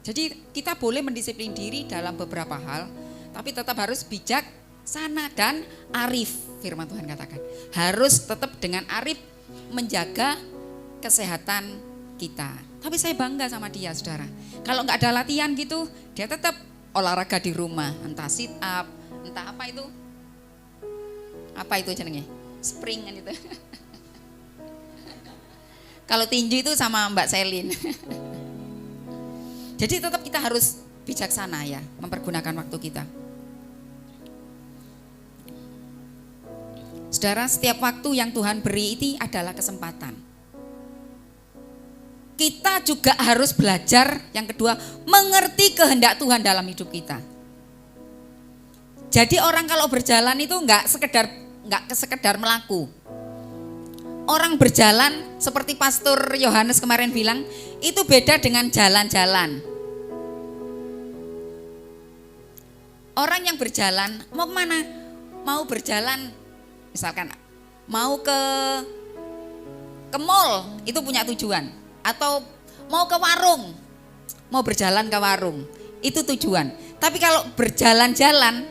Jadi kita boleh mendisiplin diri dalam beberapa hal, tapi tetap harus bijaksana dan arif. Firman Tuhan katakan harus tetap dengan arif menjaga kesehatan kita. Tapi saya bangga sama dia saudara. Kalau nggak ada latihan gitu, dia tetap olahraga di rumah, entah sit up, entah apa itu jenenge, spring kan itu. Kalau tinju itu sama Mbak Selin. Jadi tetap kita harus bijaksana ya, mempergunakan waktu kita. Saudara, setiap waktu yang Tuhan beri itu adalah kesempatan. Kita juga harus belajar, yang kedua, mengerti kehendak Tuhan dalam hidup kita. Jadi orang kalau berjalan itu nggak sekedar melaku. Orang berjalan seperti Pastor Yohanes kemarin bilang, itu beda dengan jalan-jalan. Orang yang berjalan mau kemana? Mau berjalan, misalkan mau ke mall, itu punya tujuan. Atau mau ke warung, mau berjalan ke warung, itu tujuan. Tapi kalau berjalan-jalan,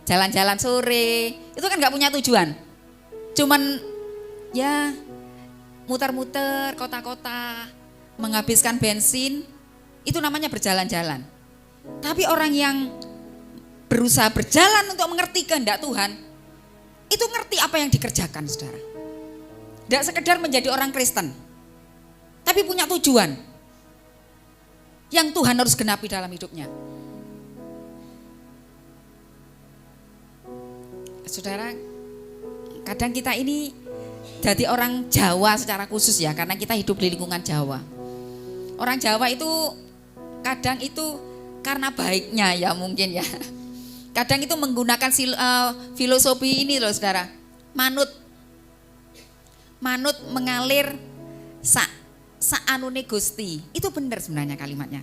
jalan-jalan sore, itu kan nggak punya tujuan. Cuman ya muter-muter kota-kota, menghabiskan bensin, itu namanya berjalan-jalan. Tapi orang yang berusaha berjalan untuk mengerti kehendak Tuhan, itu ngerti apa yang dikerjakan saudara. Tidak sekedar menjadi orang Kristen, tapi punya tujuan yang Tuhan harus genapi dalam hidupnya. Saudara, kadang kita ini jadi orang Jawa secara khusus ya, karena kita hidup di lingkungan Jawa. Orang Jawa itu kadang itu karena baiknya ya mungkin ya. Kadang itu menggunakan filosofi ini loh saudara. Manut mengalir saanune Gusti. Itu benar sebenarnya kalimatnya.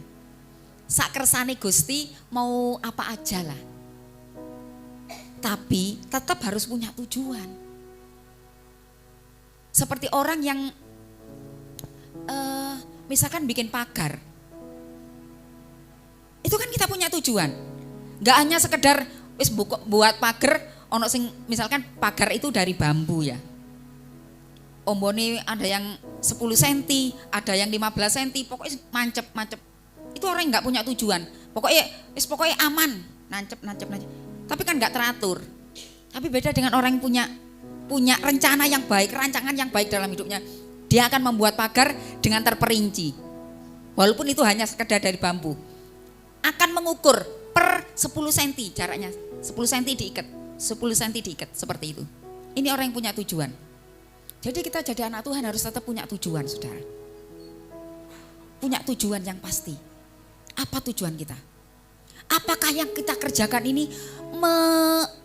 Sakersane Gusti mau apa aja lah. Tapi tetap harus punya tujuan. Seperti orang yang misalkan bikin pagar, itu kan kita punya tujuan. Gak hanya sekedar buat pagar, ono sing misalkan pagar itu dari bambu ya. Ombone ada yang 10 cm, ada yang 15 cm, pokoknya mancep. Itu orang yang gak punya tujuan. Pokoknya aman, nancep. Tapi kan gak teratur. Tapi beda dengan orang yang punya rencana yang baik, rancangan yang baik dalam hidupnya. Dia akan membuat pagar dengan terperinci. Walaupun itu hanya sekedar dari bambu. Akan mengukur per 10 cm jaraknya. 10 cm diikat, 10 cm diikat, seperti itu. Ini orang yang punya tujuan. Jadi kita jadi anak Tuhan harus tetap punya tujuan, saudara. Punya tujuan yang pasti. Apa tujuan kita? Apakah yang kita kerjakan ini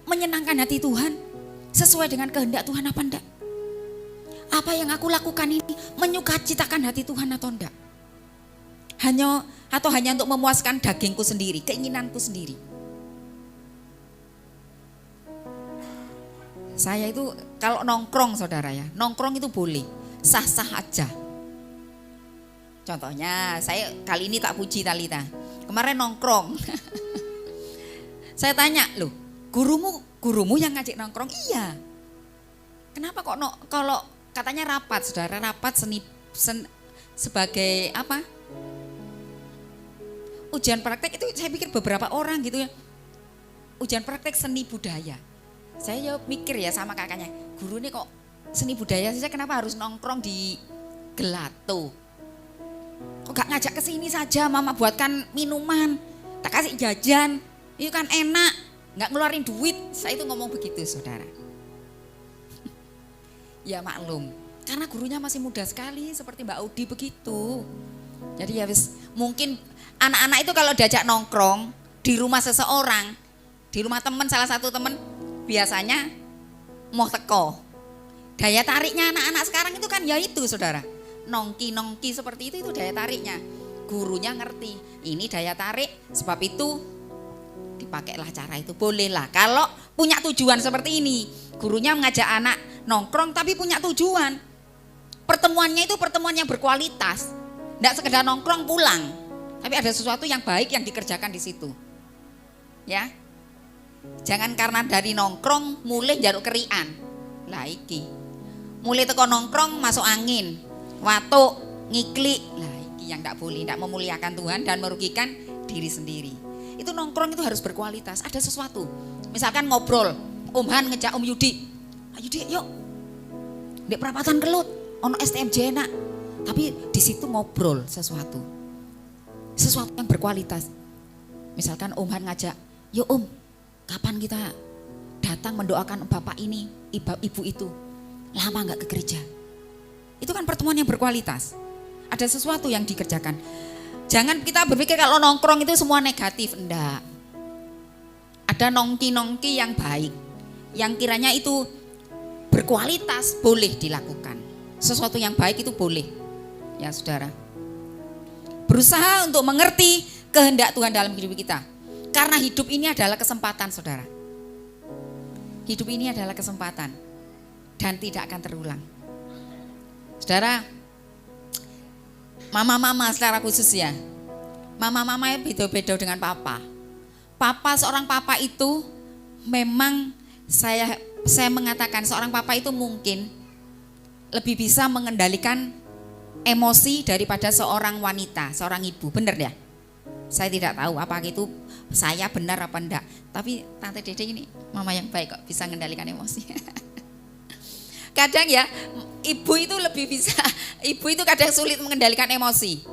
menyenangkan hati Tuhan? Sesuai dengan kehendak Tuhan apa enggak? Apa yang aku lakukan ini menyukacitakan hati Tuhan atau enggak? Hanya untuk memuaskan dagingku sendiri, keinginanku sendiri. Saya itu kalau nongkrong saudara ya, nongkrong itu boleh, sah-sah aja. Contohnya saya kali ini tak puji Talita. Kemarin nongkrong. Saya tanya, loh gurumu yang ngajak nongkrong? Iya. Kenapa kok kalau katanya rapat, saudara, rapat sebagai apa? Ujian praktek itu saya pikir beberapa orang gitu ya. Ujian praktek seni budaya. Saya ya mikir ya sama kakaknya, guru ini kok seni budaya saja kenapa harus nongkrong di Gelato? Kok gak ngajak ke sini saja, mama buatkan minuman, tak kasih jajan, itu kan enak. Nggak ngeluarin duit, saya itu ngomong begitu saudara. Ya maklum, karena gurunya masih muda sekali seperti Mbak Audi begitu. Jadi ya mungkin anak-anak itu kalau diajak nongkrong di rumah seseorang, di rumah teman, salah satu teman, biasanya mau teko. Daya tariknya anak-anak sekarang itu kan ya itu saudara, nongki seperti itu daya tariknya. Gurunya ngerti, ini daya tarik, sebab itu dipakailah cara itu, bolehlah. Kalau punya tujuan seperti ini, gurunya mengajak anak nongkrong tapi punya tujuan. pertemuannya itu pertemuan yang berkualitas. Tidak sekedar nongkrong pulang, tapi ada sesuatu yang baik yang dikerjakan di situ. Ya, jangan karena dari nongkrong mulai jaruk kerian. Lah iki, mulai teko nongkrong masuk angin, watuk, ngiklik. Lah iki yang tidak boleh, tidak memuliakan Tuhan dan merugikan diri sendiri. Itu nongkrong itu harus berkualitas. Ada sesuatu. Misalkan ngobrol, Om Han ngejak Om Yudi, "Ayo Yudi, yuk. Di perapatan Kelut, ono STMJ enak." Tapi di situ ngobrol sesuatu yang berkualitas. Misalkan Om Han ngajak, "Yuk Om, kapan kita datang mendoakan bapak ini, ibu itu, lama nggak ke gereja." Itu kan pertemuan yang berkualitas. Ada sesuatu yang dikerjakan. Jangan kita berpikir kalau nongkrong itu semua negatif, enggak. Ada nongki-nongki yang baik, yang kiranya itu berkualitas, boleh dilakukan. Sesuatu yang baik itu boleh, ya saudara. Berusaha untuk mengerti kehendak Tuhan dalam hidup kita. Karena hidup ini adalah kesempatan, saudara. Hidup ini adalah kesempatan dan tidak akan terulang. Saudara, mama-mama secara khusus ya. Mama-mama beda-beda dengan papa. Seorang papa itu memang saya mengatakan seorang papa itu mungkin lebih bisa mengendalikan emosi daripada seorang wanita, seorang ibu. Benar ya? Saya tidak tahu apakah itu saya benar apa enggak. Tapi Tante Dede ini mama yang baik kok bisa mengendalikan emosi. Kadang ya ibu itu lebih bisa, ibu itu kadang sulit mengendalikan emosi.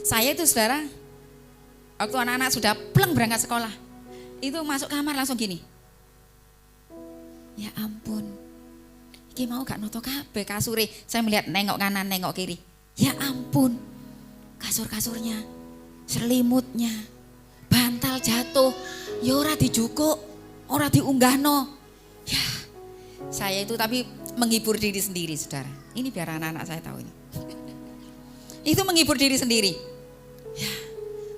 Saya itu saudara, waktu anak-anak sudah pleng berangkat sekolah, itu masuk kamar langsung gini. Ya ampun, iki mau gak noto kabeh kasure. Saya melihat nengok kanan, nengok kiri. Ya ampun, kasur-kasurnya, selimutnya, bantal jatuh, ya ora dijukuk, ora diunggahno. Ya, saya itu tapi menghibur diri sendiri, saudara. Ini biar anak-anak saya tahu ini. Itu menghibur diri sendiri. Ya,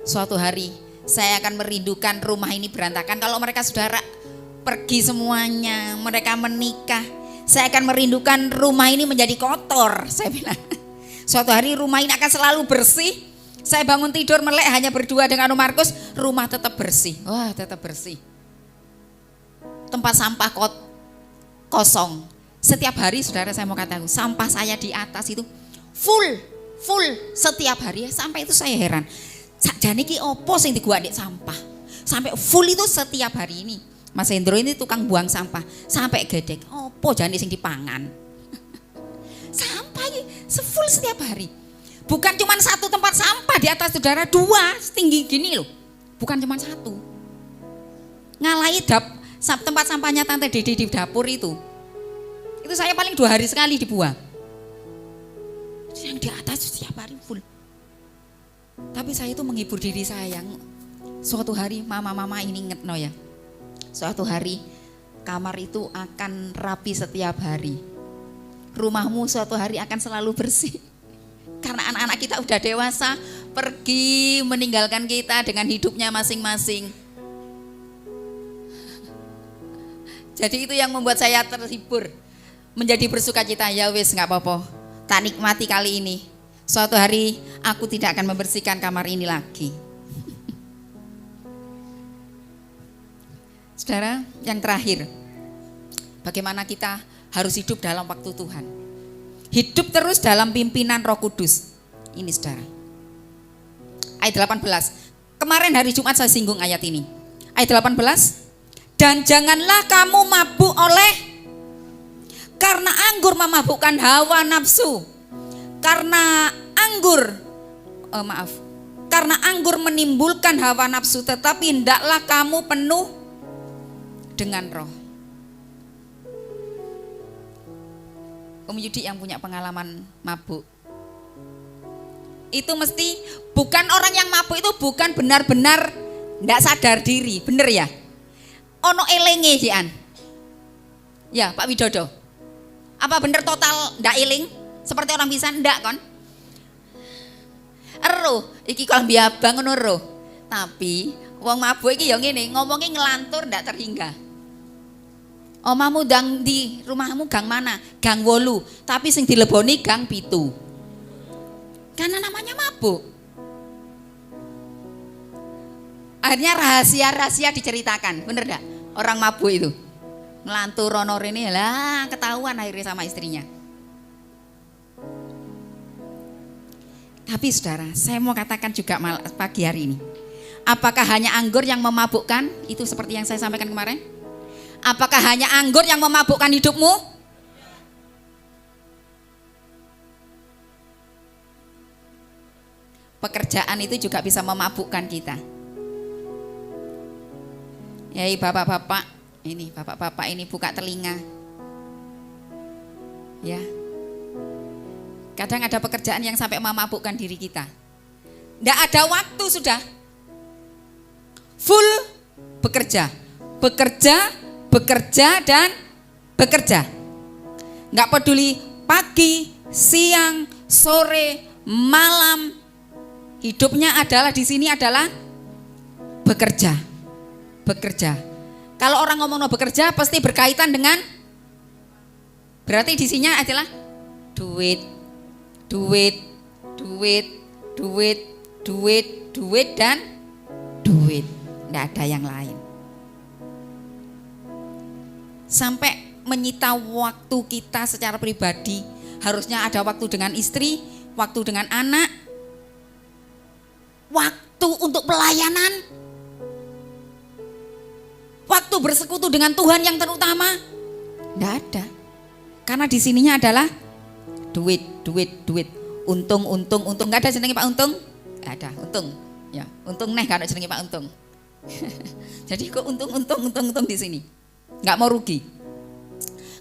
suatu hari saya akan merindukan rumah ini berantakan. Kalau mereka saudara pergi semuanya, mereka menikah, saya akan merindukan rumah ini menjadi kotor. Saya bilang, suatu hari rumah ini akan selalu bersih. Saya bangun tidur melek hanya berdua dengan Om Markus, rumah tetap bersih. Wah, tetap bersih. Tempat sampah kosong. Setiap hari saudara saya mau katakan, sampah saya di atas itu full setiap hari. Sampai itu saya heran. Sakjane iki opo sing diguadik sampah? Sampai full itu setiap hari ini. Mas Hendro ini tukang buang sampah sampai gedek. Opo jane sing dipangan? Sampah ini full setiap hari. Bukan cuma satu tempat sampah di atas saudara, dua setinggi gini loh. Bukan cuma satu. Ngalahi tempat sampahnya Tante Dede di dapur itu. Itu saya paling 2 hari sekali dibuang. Yang di atas setiap hari full. Tapi saya itu menghibur diri saya. Suatu hari mama-mama ini inget no ya. Suatu hari kamar itu akan rapi setiap hari. Rumahmu suatu hari akan selalu bersih. Karena anak-anak kita udah dewasa, pergi meninggalkan kita dengan hidupnya masing-masing. Jadi itu yang membuat saya terhibur, menjadi bersukacita. Ya wis nggak apa-apa, tak nikmati kali ini. Suatu hari aku tidak akan membersihkan kamar ini lagi. Saudara, yang terakhir, bagaimana kita harus hidup dalam waktu Tuhan. Hidup terus dalam pimpinan Roh Kudus. Ini saudara. Ayat 18. Kemarin hari Jumat saya singgung ayat ini. Ayat 18. Dan janganlah kamu mabuk karena anggur memabukkan hawa nafsu. Karena anggur menimbulkan hawa nafsu, tetapi hendaklah kamu penuh dengan Roh. Om Yudi yang punya pengalaman mabuk, itu mesti bukan orang yang mabuk itu bukan benar-benar tidak sadar diri, bener ya? Ono elenge jian, ya Pak Widodo. Apa bener total ndak eling? Seperti orang bisa ndak kon? Ero, iki kalau biabang ngono ero. Tapi wong mabuk iki ya ngene, ngomongnya ngelantur ndak terhingga. Omamu dang di rumahmu gang mana? Gang 8, tapi sing dileboni gang 7. Karena namanya mabuk. Akhirnya rahasia-rahasia diceritakan, bener gak? Orang mabuk itu ngelantur rono rene lah, ketahuan akhirnya sama istrinya. Tapi saudara, saya mau katakan juga pagi hari ini, apakah hanya anggur yang memabukkan? Itu seperti yang saya sampaikan kemarin. Apakah hanya anggur yang memabukkan hidupmu? Pekerjaan itu juga bisa memabukkan kita. Ya, bapak-bapak ini buka telinga. Ya. Kadang ada pekerjaan yang sampai memabukkan diri kita. Tidak ada waktu sudah. Full bekerja. Bekerja dan bekerja. Nggak peduli pagi, siang, sore, malam. Hidupnya adalah di sini adalah bekerja. Kalau orang ngomong bekerja pasti berkaitan dengan, berarti di sini adalah duit dan duit. Nggak ada yang lain. Sampai menyita waktu kita secara pribadi. Harusnya ada waktu dengan istri, waktu dengan anak, waktu untuk pelayanan, waktu bersekutu dengan Tuhan yang terutama. Nggak ada. Karena di sininya adalah duit. Untung. Nggak ada jenenge Pak Untung? Nggak ada, untung. Ya, untung neh kalau jenenge Pak Untung. Jadi kok untung di sini. Nggak mau rugi.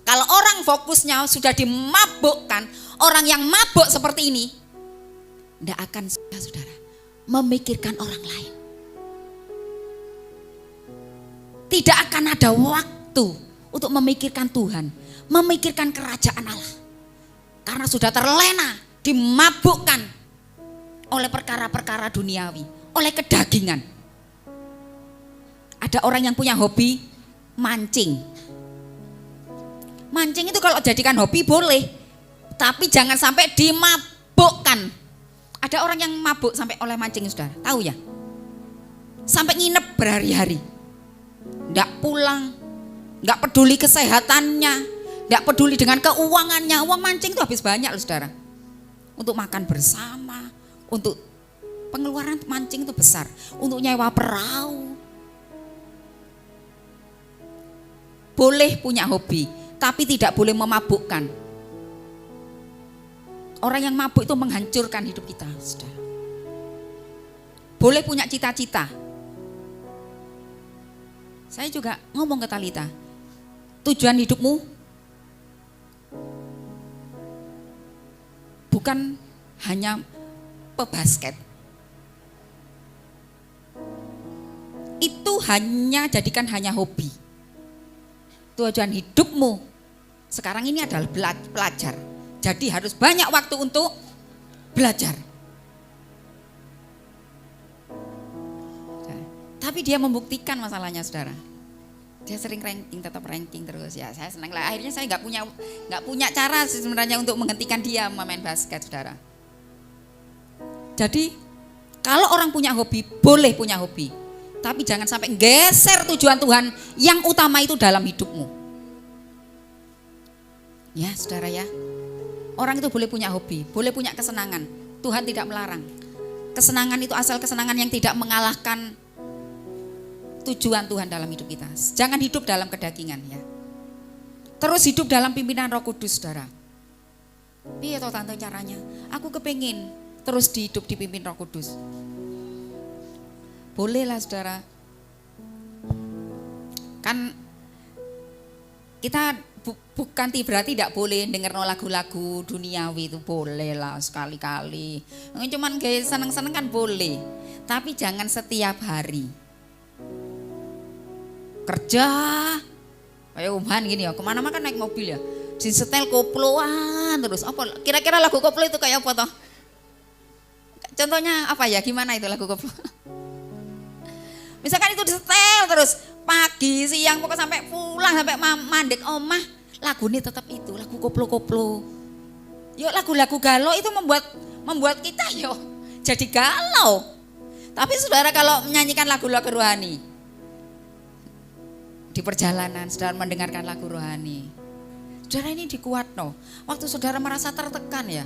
Kalau orang fokusnya sudah dimabukkan, orang yang mabuk seperti ini tidak akan, saudara, memikirkan orang lain. Tidak akan ada waktu untuk memikirkan Tuhan, memikirkan kerajaan Allah. Karena sudah terlena, dimabukkan oleh perkara-perkara duniawi, oleh kedagingan. Ada orang yang punya hobi mancing. Mancing itu kalau jadikan hobi boleh, tapi jangan sampai dimabukkan. Ada orang yang mabuk sampai oleh mancing, saudara, tahu ya? Sampai nginep berhari-hari, nggak pulang, nggak peduli kesehatannya, nggak peduli dengan keuangannya. Uang mancing itu habis banyak loh, saudara. Untuk makan bersama, untuk pengeluaran mancing itu besar, untuk nyewa perahu. Boleh punya hobi, tapi tidak boleh memabukkan. Orang yang mabuk itu menghancurkan hidup kita, saudara. Boleh punya cita-cita. Saya juga ngomong ke Talita, tujuan hidupmu bukan hanya pebasket. Itu jadikan hanya hobi. Tujuan hidupmu sekarang ini adalah belajar. Jadi harus banyak waktu untuk belajar. Tapi dia membuktikan masalahnya, saudara. Dia sering tetap ranking terus. Ya, saya senang lah. Akhirnya saya nggak punya cara sebenarnya untuk menghentikan dia memain basket, saudara. Jadi kalau orang punya hobi, boleh punya hobi. Tapi jangan sampai geser tujuan Tuhan yang utama itu dalam hidupmu. Ya, saudara ya. Orang itu boleh punya hobi, boleh punya kesenangan. Tuhan tidak melarang. Kesenangan itu asal kesenangan yang tidak mengalahkan tujuan Tuhan dalam hidup kita. Jangan hidup dalam kedagingan ya. Terus hidup dalam pimpinan Roh Kudus, saudara. Piye toh tante caranya? Aku kepengin terus hidup dipimpin Roh Kudus. Bolehlah, saudara. Kan kita bukan berarti tidak boleh denger lagu-lagu duniawi, itu boleh lah sekali-kali. Cuman kayak seneng-seneng kan boleh. Tapi jangan setiap hari. Kerja kayak Umhan gini ya, kemana mana kan naik mobil ya, disetel koploan terus. Apa kira-kira lagu koplo itu kayak apa toh? Contohnya apa ya, gimana itu lagu koplo? Misalkan itu disetel terus pagi pagi, siang, pokoknya sampai pulang, sampai mandek omah, lagu ini tetap itu, lagu koplo-koplo. Yuk lagu-lagu galau itu membuat kita yuk jadi galau. Tapi saudara kalau menyanyikan lagu-lagu rohani, di perjalanan saudara mendengarkan lagu rohani, saudara ini dikuatno. Waktu saudara merasa tertekan ya,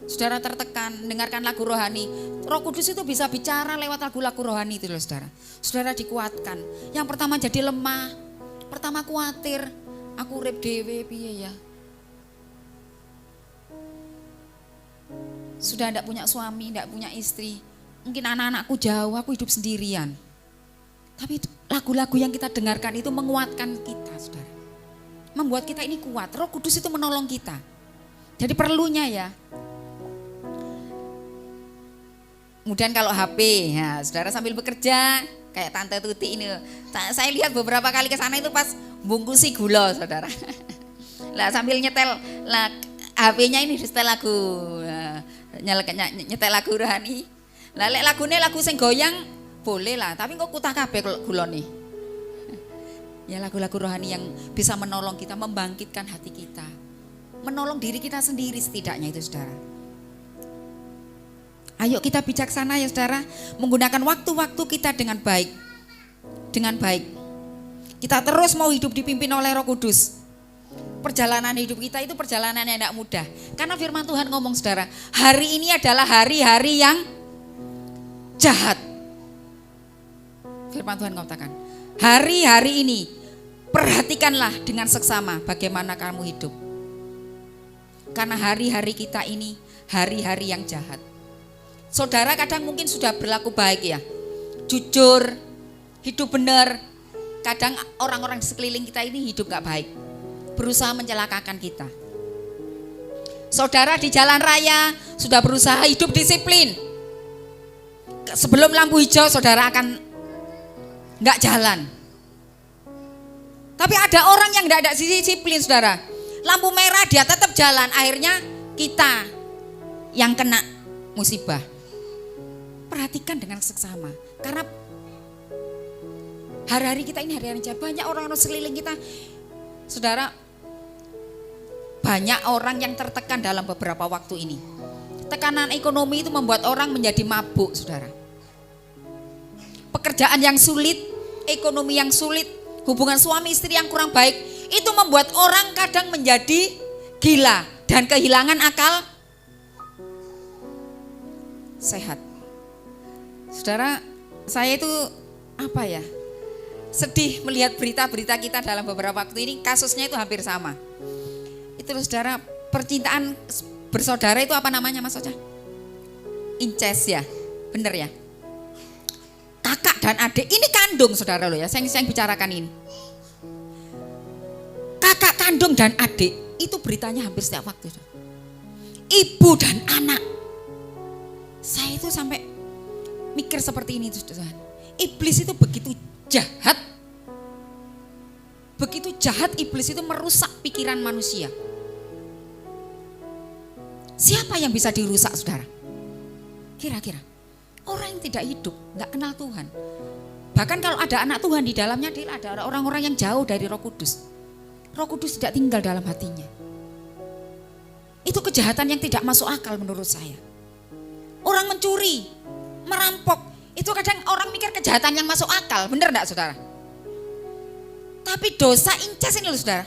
saudara tertekan, dengarkan lagu rohani, Roh Kudus itu bisa bicara lewat lagu-lagu rohani itu loh saudara. Saudara dikuatkan. Yang pertama jadi lemah, pertama khawatir, aku urip dhewe piye ya. Sudah tidak punya suami, tidak punya istri, mungkin anak-anakku jauh, aku hidup sendirian. Tapi lagu-lagu yang kita dengarkan itu menguatkan kita saudara, membuat kita ini kuat. Roh Kudus itu menolong kita. Jadi perlunya ya, kemudian kalau HP, ya saudara sambil bekerja, kayak Tante Tuti ini, saya lihat beberapa kali ke sana itu pas bungkusi gula saudara. Lah sambil nyetel, lah HP-nya ini setel lagu, nyetel lagu rohani. Lah lek lagune lagu sing goyang boleh lah, tapi kok kutah kabeh gulone. Ya lagu-lagu rohani yang bisa menolong kita, membangkitkan hati kita, menolong diri kita sendiri setidaknya itu saudara. Ayo kita bijaksana ya saudara, menggunakan waktu-waktu kita dengan baik. Dengan baik. Kita terus mau hidup dipimpin oleh Roh Kudus. Perjalanan hidup kita itu perjalanan yang tidak mudah. Karena firman Tuhan ngomong saudara, hari ini adalah hari-hari yang jahat. Firman Tuhan mengatakan, hari-hari ini perhatikanlah dengan seksama bagaimana kamu hidup. Karena hari-hari kita ini hari-hari yang jahat. Saudara kadang mungkin sudah berlaku baik ya, jujur, hidup benar. Kadang orang-orang di sekeliling kita ini hidup gak baik, berusaha mencelakakan kita. Saudara di jalan raya sudah berusaha hidup disiplin. Sebelum lampu hijau saudara akan gak jalan. Tapi ada orang yang gak ada disiplin saudara. Lampu merah dia tetap jalan, akhirnya kita yang kena musibah. Perhatikan dengan seksama, karena hari-hari kita ini hari-hari jahat. Banyak orang-orang sekeliling kita saudara, banyak orang yang tertekan dalam beberapa waktu ini. Tekanan ekonomi itu membuat orang menjadi mabuk saudara. Pekerjaan yang sulit, ekonomi yang sulit, hubungan suami istri yang kurang baik, itu membuat orang kadang menjadi gila dan kehilangan akal sehat. Saudara, saya itu apa ya, sedih melihat berita-berita kita dalam beberapa waktu ini, kasusnya itu hampir sama. Itu saudara, percintaan bersaudara itu apa namanya Mas Ocha? Incest ya, bener ya? Kakak dan adik, ini kandung saudara loh ya, saya bicarakan ini. Kakak kandung dan adik, itu beritanya hampir setiap waktu. Ibu dan anak, saya itu sampai mikir seperti ini Tuhan. Iblis itu begitu jahat. Begitu jahat iblis itu merusak pikiran manusia. Siapa yang bisa dirusak saudara? Kira-kira orang yang tidak hidup, gak kenal Tuhan. Bahkan kalau ada anak Tuhan di dalamnya, dia ada orang-orang yang jauh dari Roh Kudus. Roh Kudus tidak tinggal dalam hatinya. Itu kejahatan yang tidak masuk akal menurut saya. Orang mencuri, merampok, itu kadang orang mikir kejahatan yang masuk akal, benar enggak saudara? Tapi dosa incest ini loh saudara,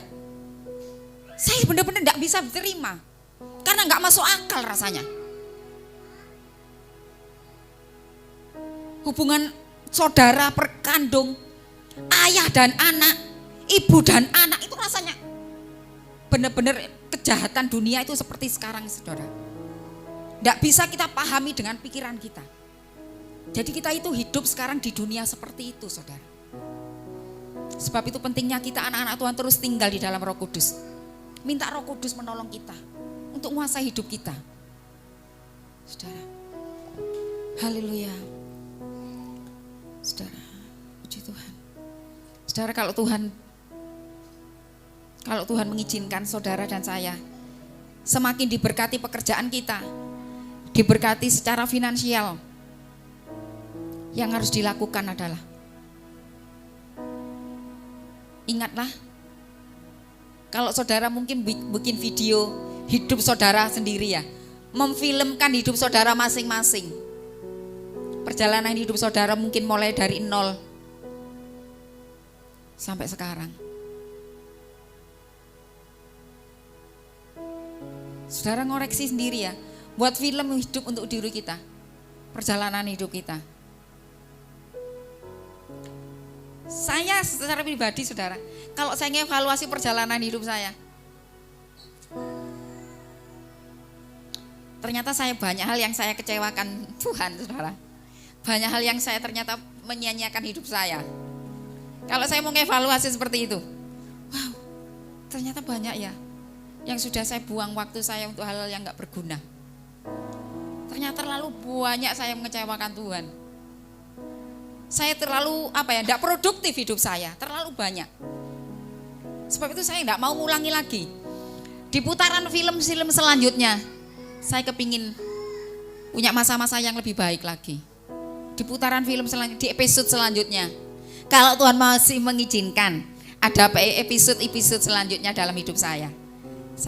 saya benar-benar enggak bisa terima, karena enggak masuk akal rasanya. Hubungan saudara perkandung, ayah dan anak, ibu dan anak, itu rasanya benar-benar kejahatan dunia itu seperti sekarang saudara. Enggak bisa kita pahami dengan pikiran kita. Jadi kita itu hidup sekarang di dunia seperti itu saudara. Sebab itu pentingnya kita anak-anak Tuhan terus tinggal di dalam Roh Kudus. Minta Roh Kudus menolong kita untuk menguasai hidup kita. Saudara. Haleluya. Saudara, puji Tuhan. Saudara, kalau Tuhan mengizinkan saudara dan saya semakin diberkati pekerjaan kita, diberkati secara finansial, yang harus dilakukan adalah Ingatlah, kalau saudara mungkin bikin video hidup saudara sendiri ya, memfilmkan hidup saudara masing-masing. Perjalanan hidup saudara mungkin mulai dari nol sampai sekarang. Saudara ngoreksi sendiri ya, buat film hidup untuk diri kita, perjalanan hidup kita. Saya secara pribadi saudara, kalau saya ngevaluasi perjalanan hidup saya, ternyata saya banyak hal yang saya kecewakan Tuhan saudara. Banyak hal yang saya ternyata menyia-nyiakan hidup saya. Kalau saya mau ngevaluasi seperti itu, wow, ternyata banyak ya yang sudah saya buang waktu saya untuk hal-hal yang gak berguna. Ternyata terlalu banyak saya mengecewakan Tuhan. Saya terlalu gak produktif hidup saya, terlalu banyak. Sebab itu saya gak mau ngulangi lagi. Di putaran film-film selanjutnya, saya kepingin punya masa-masa yang lebih baik lagi. Di putaran film selanjutnya, di episode selanjutnya, kalau Tuhan masih mengizinkan, ada episode selanjutnya dalam hidup saya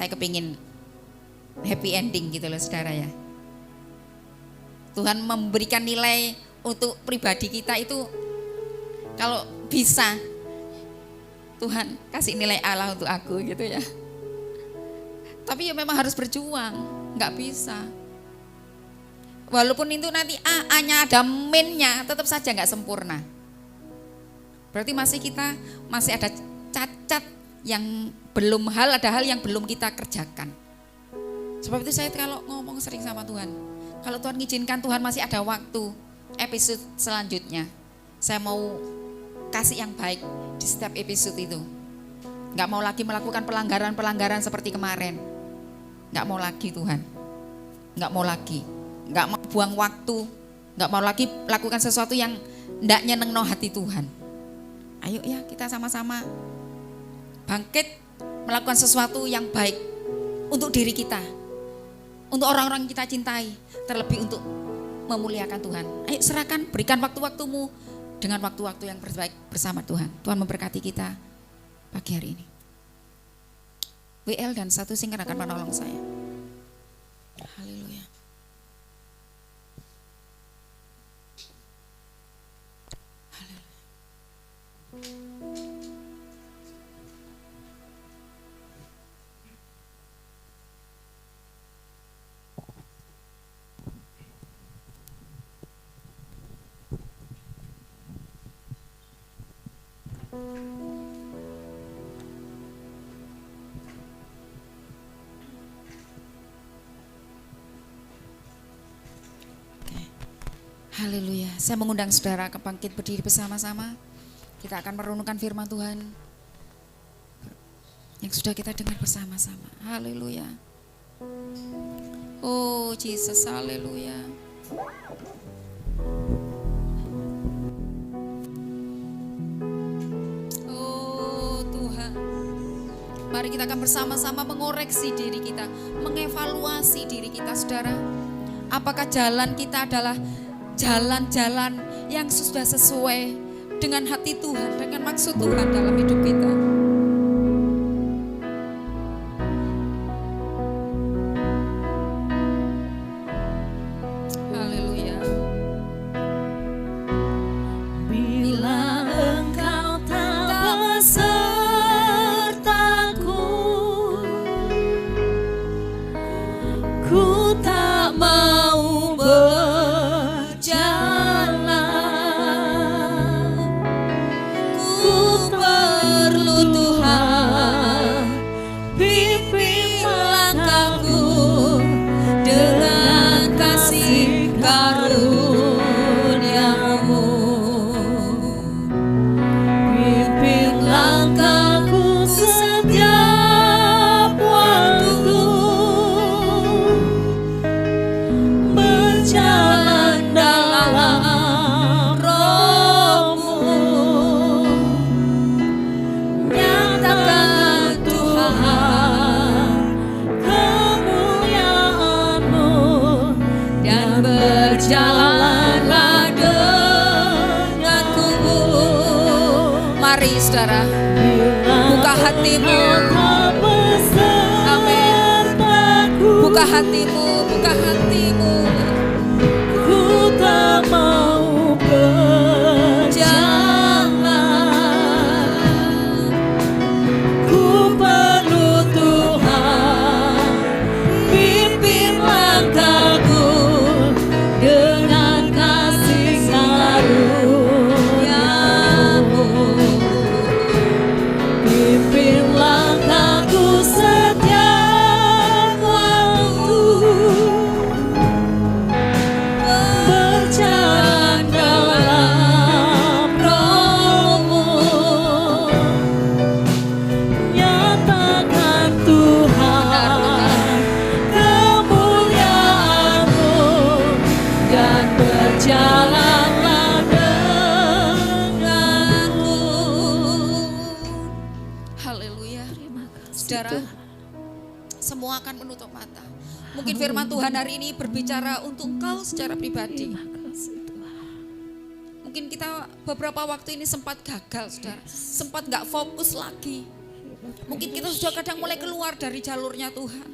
kepingin happy ending gitu loh saudara ya. Tuhan memberikan nilai untuk pribadi kita itu, kalau bisa Tuhan kasih nilai Allah untuk aku gitu ya. Tapi ya memang harus berjuang, nggak bisa. Walaupun itu nanti A-nya ada min-nya, tetap saja nggak sempurna. Berarti masih ada cacat yang ada hal yang belum kita kerjakan. Sebab itu saya kalau ngomong sering sama Tuhan, kalau Tuhan ngizinkan, Tuhan masih ada waktu episode selanjutnya, saya mau kasih yang baik di setiap episode itu. Nggak mau lagi melakukan pelanggaran seperti kemarin. Nggak mau lagi Tuhan, nggak mau lagi, nggak mau buang waktu, nggak mau lagi lakukan sesuatu yang nggak nyenengno hati Tuhan. Ayo ya kita sama-sama bangkit melakukan sesuatu yang baik untuk diri kita, untuk orang-orang yang kita cintai, terlebih untuk memuliakan Tuhan. Ayo serahkan, berikan waktu-waktumu dengan waktu-waktu yang terbaik bersama Tuhan. Tuhan memberkati kita pagi hari ini. WL dan satu singkat akan menolong saya. Haleluya. Haleluya. Saya mengundang saudara ke bangkit berdiri bersama-sama. Kita akan merenungkan firman Tuhan yang sudah kita dengar bersama-sama. Haleluya. Oh Jesus, haleluya. Oh Tuhan, mari kita akan bersama-sama mengoreksi diri kita, mengevaluasi diri kita saudara. Apakah jalan kita adalah jalan-jalan yang sudah sesuai dengan hati Tuhan, dengan maksud Tuhan dalam hidup kita. Haleluya. Bila engkau tak besertaku, ku tak mau berjalan hatimu. Amin. Buka hatimu, buka hatimu. Ku tak mau berjalan, ku perlu Tuhan, pimpin langkahku dengan kasih karunia-Mu. Pimpin langkahku setiap waktu, berjalan dalam Roh-Mu. Nyatakan Tuhan kemuliaan-Mu dan berjalanlah denganku. Haleluya. Saudara, semua akan menutup mata. Mungkin firman Tuhan hari ini berbicara untuk engkau secara pribadi. Mungkin kita beberapa waktu ini sempat gagal, saudara. Sempat gak fokus lagi. Mungkin kita sudah kadang mulai keluar dari jalurnya Tuhan.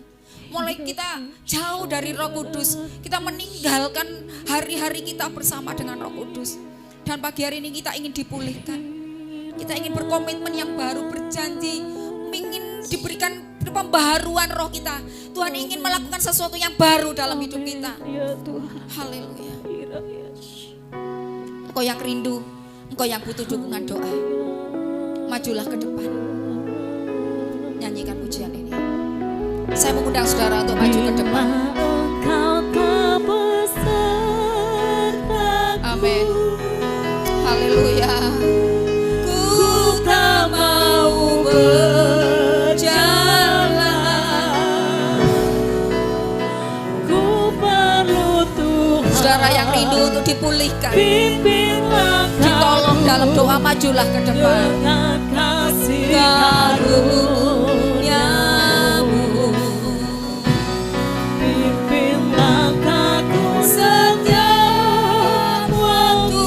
Mulai kita jauh dari Roh Kudus. Kita meninggalkan hari-hari kita bersama dengan Roh Kudus. Dan pagi hari ini kita ingin dipulihkan. Kita ingin berkomitmen yang baru, berjanji, ingin diberikan pembaharuan roh kita. Tuhan ingin melakukan sesuatu yang baru dalam hidup kita. Haleluya. Engkau yang rindu, engkau yang butuh dukungan doa, majulah ke depan. Nyanyikan pujian ini. Saya mengundang saudara untuk maju ke depan. Amin. Haleluya. Ku tak mau berjalan, Ku perlu Tuhan, saudara yang rindu untuk dipulihkan, pimpin langkahku ditolong dalam doa, majulah ke depan. dengan kasih Karunia-Mu, pimpin langkahku setiap waktu,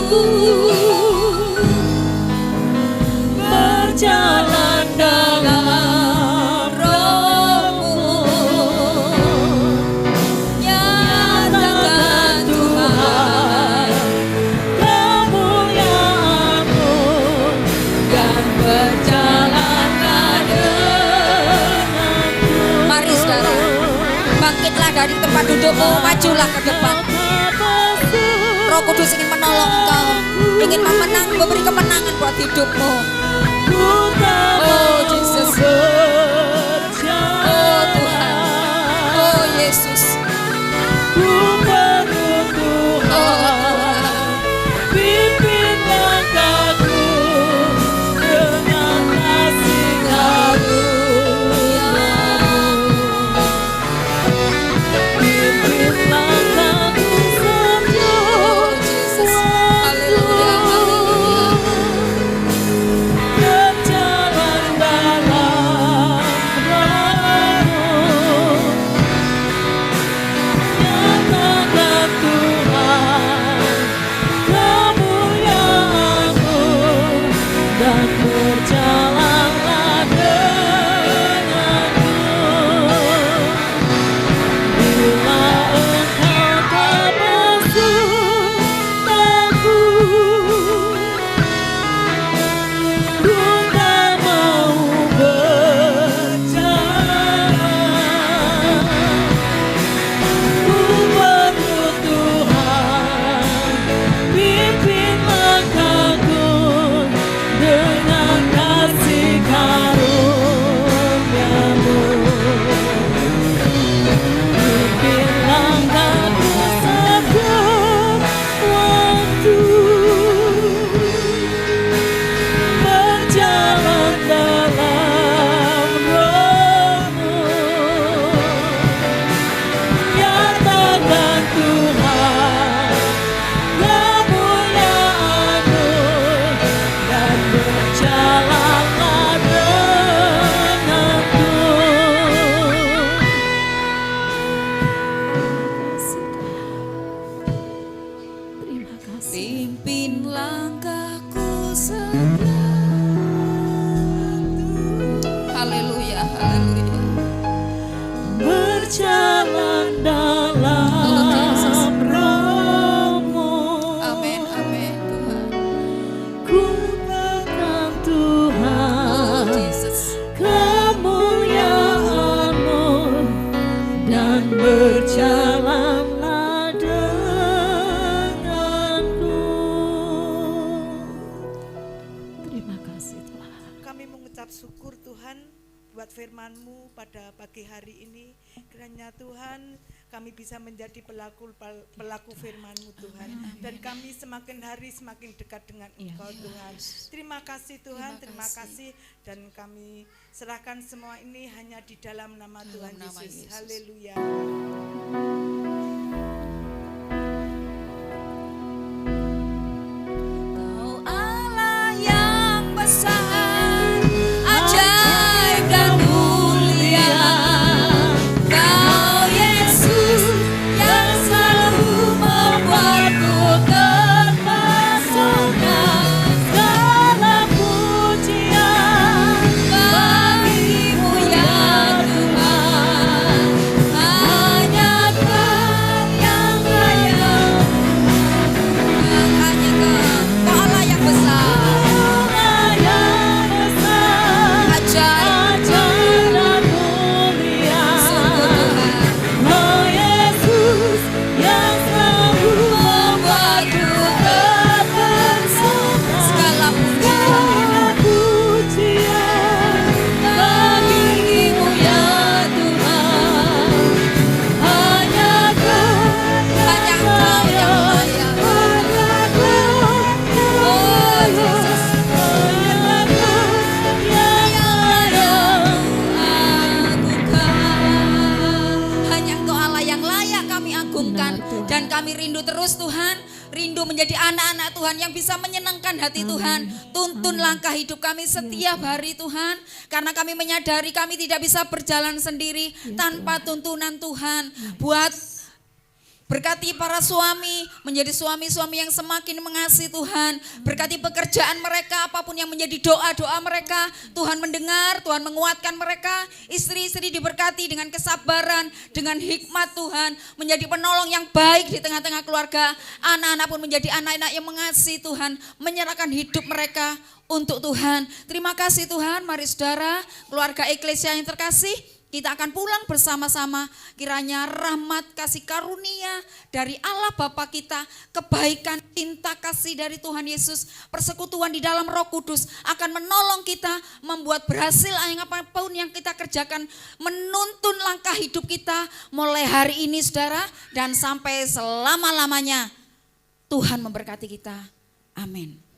berjalan dalam Roh-Mu. nyatakan Tuhan kemuliaan-Mu dan berjalanlah denganku. Mari saudara, bangkitlah dari tempat dudukmu, majulah ke depan. Roh Kudus ingin menolong engkau, ingin memberi kemenangan buat hidupmu. Oh Yesus, oh Tuhan, oh Yesus, oh Tuhan. Pimpin langkahku dengan kasih karunia-Mu. Pimpin langkahku Oh Yesus, haleluya, haleluya. berjalan dalam Roh-Mu. Nyatakan Tuhan kemuliaan-Mu dan berjalanlah denganku. Bila Engkau tak besertaku, ku tak mau berjalan. Ku perlu Tuhan, pimpin langkahku dengan kasih karunia-Mu. Pimpin langkahku setiap waktu, berjalan dalam Roh-Mu. Nyatakan Tuhan kemuliaan-Mu dan berjalanlah denganku. Terima kasih. Pimpin langkahku setiap waktu. firman-Mu pada pagi hari ini. Kiranya Tuhan kami bisa menjadi pelaku firman-Mu Tuhan. Dan kami semakin hari semakin dekat dengan Engkau Tuhan. Terima kasih Tuhan, terima kasih. Dan kami serahkan semua ini hanya di dalam nama Tuhan Yesus. Haleluya. Kau Allah yang besar, ajaib dan mulia. Kau Yesus yang selalu membuatku terpesona. Segala pujian bagimu ya Tuhan. Hanya Kau yang layak. Hanya Kau Allah yang besar, ajaib dan mulia. Sungguh Tuhan, membuatku terpesona. Segala pujian bagimu ya Tuhan. Hanya Kau yang layak. Oh Yesus, yang layak agungkan. Hanya Engkau Allah yang layak kami agungkan. Dan kami rindu terus Tuhan, rindu menjadi anak-anak Tuhan yang bisa menyenangkan hati Tuhan. Tuntun langkah hidup kami setiap hari Tuhan, karena kami menyadari kami tidak bisa berjalan sendiri tanpa tuntunan Tuhan. Berkati para suami, menjadi suami-suami yang semakin mengasihi Tuhan. Berkati pekerjaan mereka, apapun yang menjadi doa-doa mereka, Tuhan mendengar, Tuhan menguatkan mereka. Istri-istri diberkati dengan kesabaran, dengan hikmat Tuhan, menjadi penolong yang baik di tengah-tengah keluarga. Anak-anak pun menjadi anak-anak yang mengasihi Tuhan, menyerahkan hidup mereka untuk Tuhan. Terima kasih Tuhan. Mari saudara, keluarga Eklesia yang terkasih, kita akan pulang bersama-sama. Kiranya rahmat kasih karunia dari Allah Bapa kita, kebaikan cinta kasih dari Tuhan Yesus, persekutuan di dalam Roh Kudus akan menolong kita membuat berhasil yang apapun yang kita kerjakan, menuntun langkah hidup kita mulai hari ini saudara dan sampai selama-lamanya. Tuhan memberkati kita. Amin.